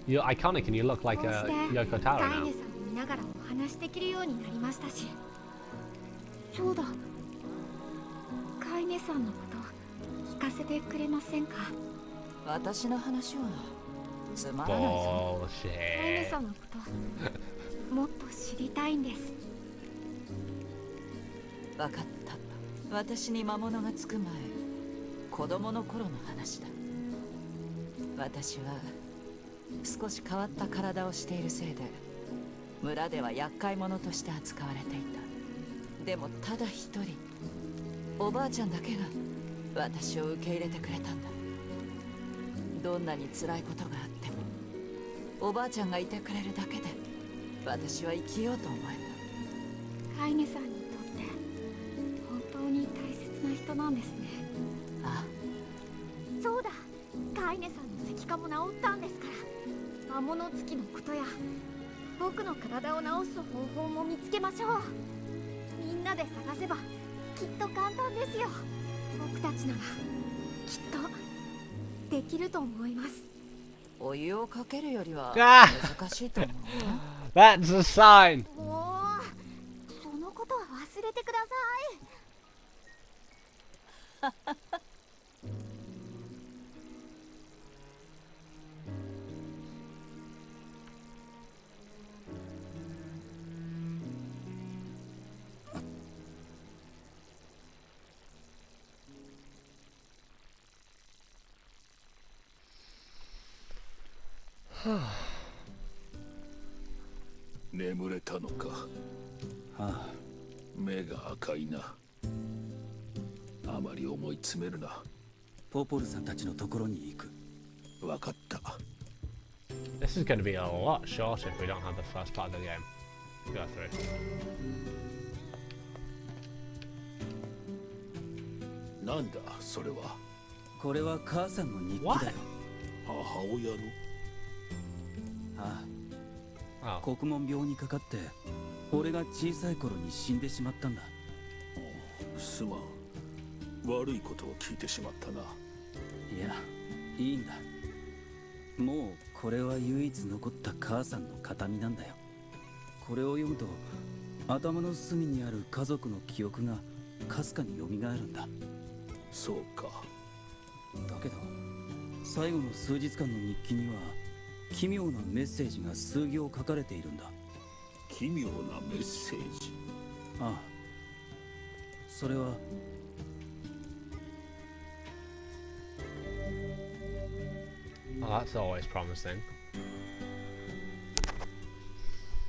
You're iconic and you look like こう a して Yoko Taro カイ now. ネさんを見ながらお話できるようになりましたし。そうだ、カイネさんのこと聞かせてくれませんか。私の話はつまらないぞ。カイネ Bullshit. さんのこともっと知りたいんです。わかった。私に魔物がつく前、子供の頃の話だ。私は少し変わった体をしているせいで村では厄介者として扱われていた。でもただ一人、おばあちゃんだけが私を受け入れてくれたんだ。どんなに辛いことがあってもおばあちゃんがいてくれるだけで私は生きようと思えカイネさんにとって本当に大切な人なんですね。た。あそうだ、カイネさんの石化も治ったんですから。魔物つきのことや僕の体を治す方法も見つけましょう。みんなで探せばきっと簡単ですよ。僕たちならきっとできると思います。お湯をかけるよりはあ難しいと思うな。 That's a sign. もうそのことは忘れてください。眠れたのか。ああ、目が赤いな。あまり思い詰めるな。ポポルさんたちのところに行く。わかった。 This is going to be a lot shorter if we don't have the first part of the game to go through. なんだそれは。これは母さんの日記だよ。母親の。あ Oh. あ、国門病にかかって俺が小さい頃に死んでしまったんだ。すまん。悪いことを聞いてしまったな。いや、いいんだ。もうこれは唯一残った母さんの形見なんだよ。これを読むと頭の隅にある家族の記憶がかすかに蘇るんだ。そうか。だけど最後の数日間の日記には奇妙なメッセージが数行書かれているんだ。奇妙なメッセージ。ああ、それはOh, that's always promising.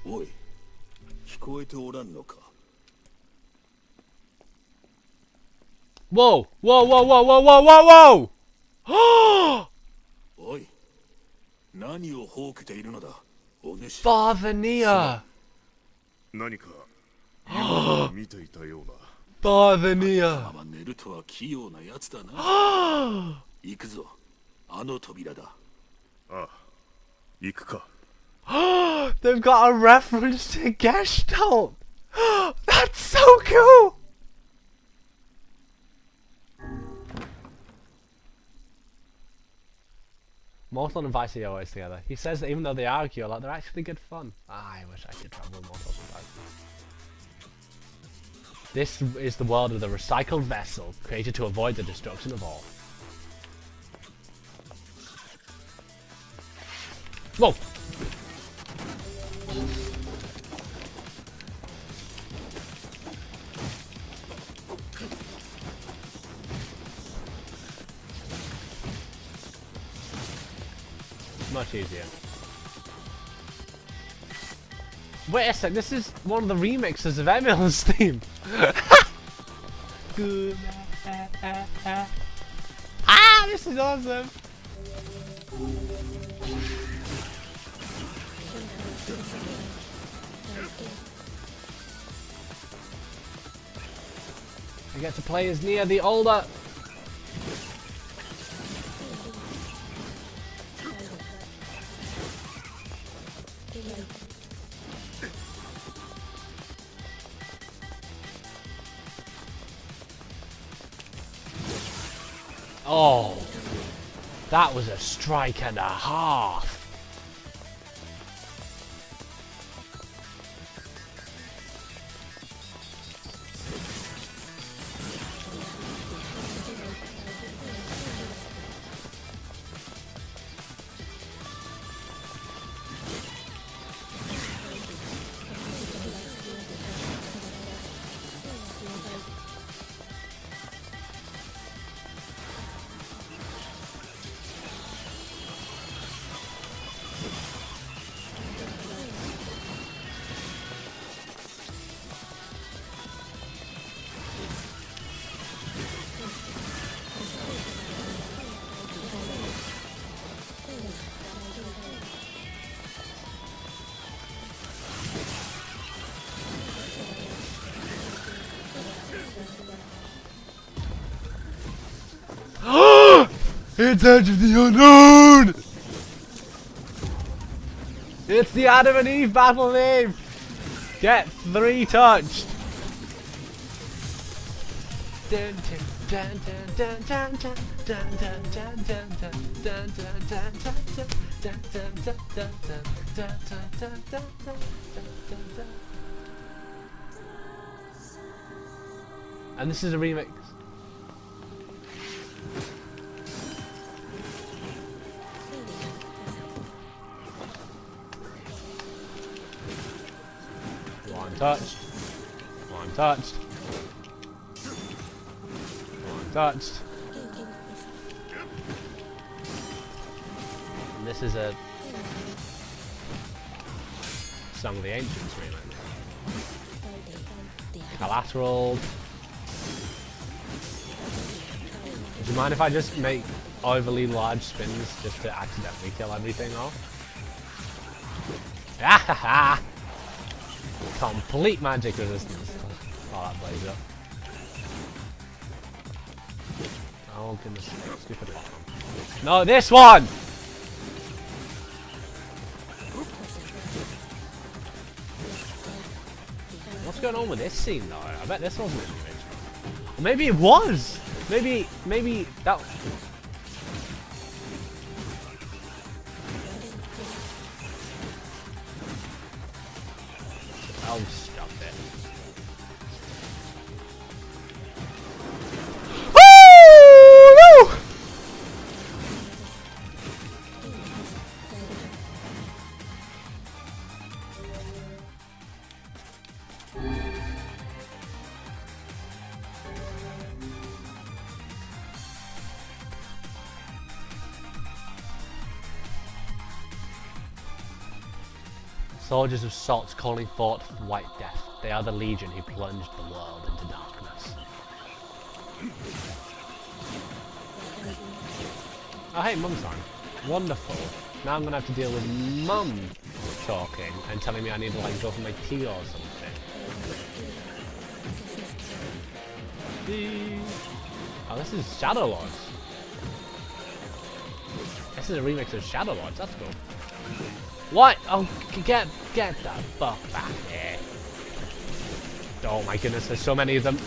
おい、聞こえておらんのか。 Whoa! Whoa! Whoa! Whoa! Whoa! Whoa! Whoa! おい、何をほうけているのだ、お主。 Father NieR! 何か夢を見ていたような。 Father NieR! まま寝るとは器用なやつだな。行くぞ、あの扉だ。ああ、行くか。They've got a reference to Gestalt! That's so cool! Mortal and Vice are always together. He says that even though they argue a lot, they're actually good fun. I wish I could travel with Mortal and Vice. This is the world of the recycled vessel, created to avoid the destruction of all. Whoa! Much easier. Wait a sec, this is one of the remixes of Emil's theme. Good. Ah, this is awesome. I get to play as NieR the older. Oh, that was a strike and a half. It's Edge of the Unknown! It's the Adam and Eve battle name! Get 3 touched! And this is a remix. One touched. One touched. One touched. And this is a Song of the Ancients remake. Collateral. Do you mind if I just make overly large spins just to accidentally kill everything off? Ah! Complete magic resistance. Oh, that plays up. Oh goodness, stupid one. No, this one! What's going on with this scene though? I bet this wasn't in the original. Or maybe it was! Maybe that... Oh, stop it. Woo! Soldiers of Salt calling forth White Death. They are the legion who plunged the world into darkness. Oh hey, Mum's on. Wonderful. Now I'm gonna have to deal with Mum talking and telling me I need to like go for my tea or something. Oh, this is Shadowlord. This is a remix of Shadowlord. That's cool. What? Oh, get the fuck back here. Oh my goodness, there's so many of them.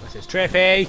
This is Triffy!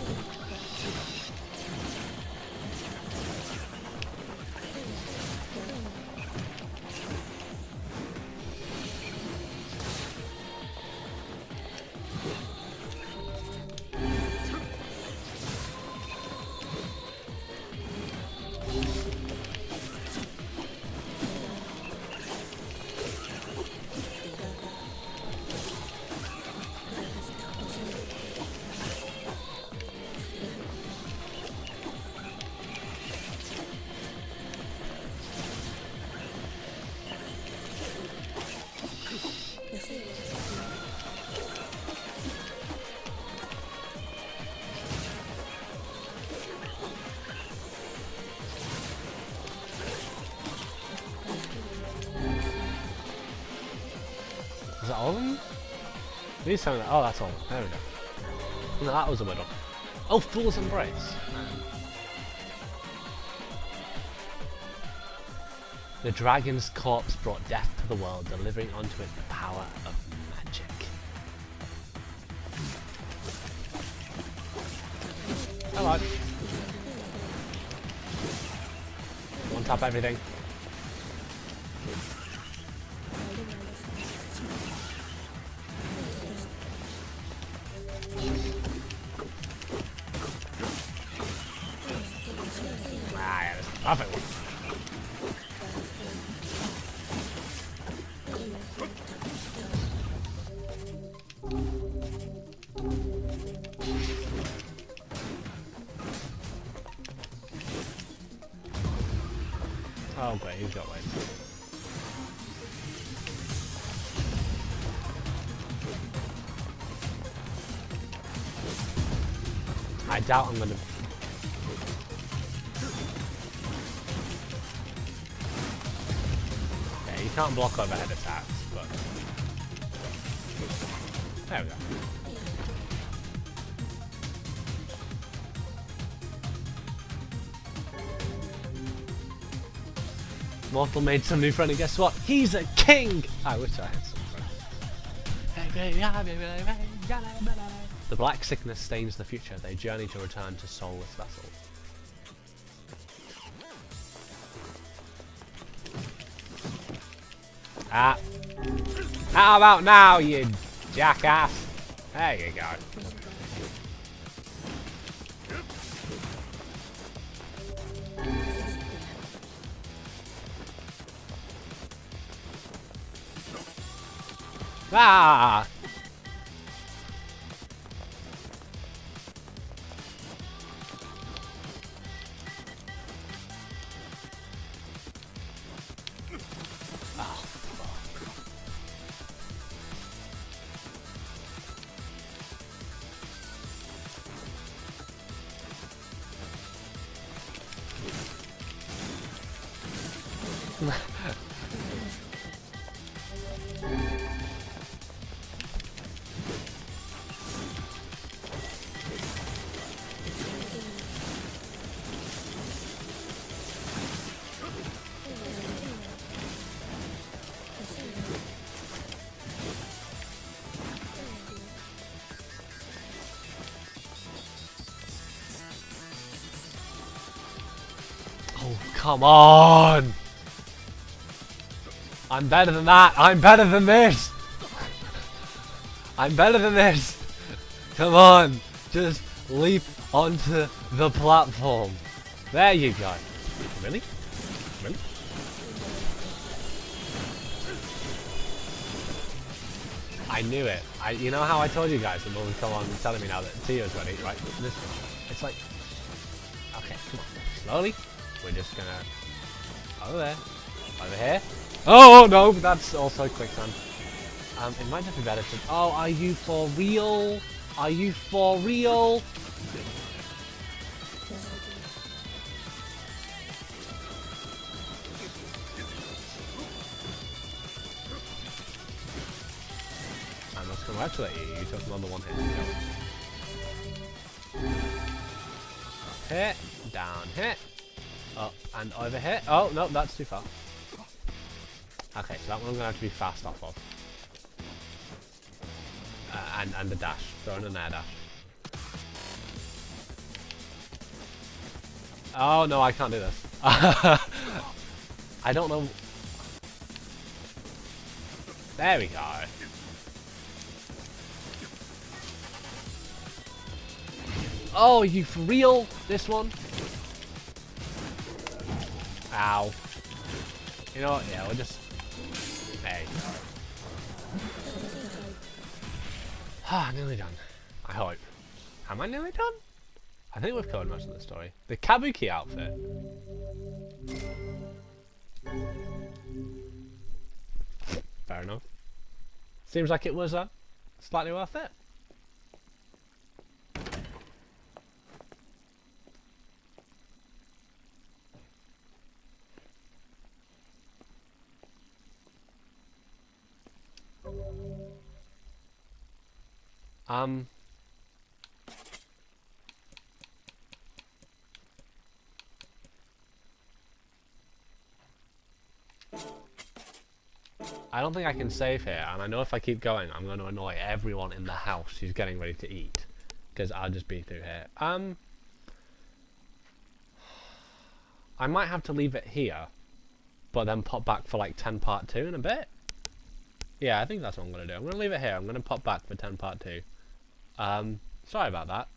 Is that all of them? Need something. Oh, that's all. There we go. No, that was a middle. Oh, Fool's Embrace. The dragon's corpse brought death to the world, delivering onto it the power of magic. Hello. One tap everything. Ah, yeah, that's the perfect one. Oh great, he's got legs. I doubt I'm gonna... Yeah, you can't block overhead attacks, but... There we go. Mortal made some new friend and guess what? He's a king! I wish I had some friends. The black sickness stains the future. They journey to return to soulless vessels. Ah! How about now, you jackass? There you go. Ah! Oh, come on! I'm better than that! I'm better than this! I'm better than this! Come on! Just leap onto the platform. There you go. Really? Really? I knew it. You know how I told you guys that will come on telling me now that Tio's ready, right? It's like... Okay, come on. Slowly. We're just gonna... Over there. Over here. Oh, no! That's also quicksand. It might just be better to... Oh, are you for real? Are you for real? I'm just gonna actually let you took another one hit. Hit. Down hit. Up and over here. Oh, no, that's too far. Okay, so that one I'm going to have to be fast off of. And the dash. Throwing an air dash. Oh, no, I can't do this. I don't know. There we go. Oh, are you for real? This one? Ow. You know what? Yeah, we'll just... There you go. Ah, nearly done. I hope. Am I nearly done? I think we've covered most of the story. The Kabuki outfit. Fair enough. Seems like it was slightly worth it. I don't think I can save here, and I know if I keep going, I'm going to annoy everyone in the house who's getting ready to eat, because I'll just be through here. I might have to leave it here, but then pop back for like 10 part 2 in a bit. Yeah, I think that's what I'm going to do. I'm going to leave it here. I'm going to pop back for 10 part 2. Sorry about that.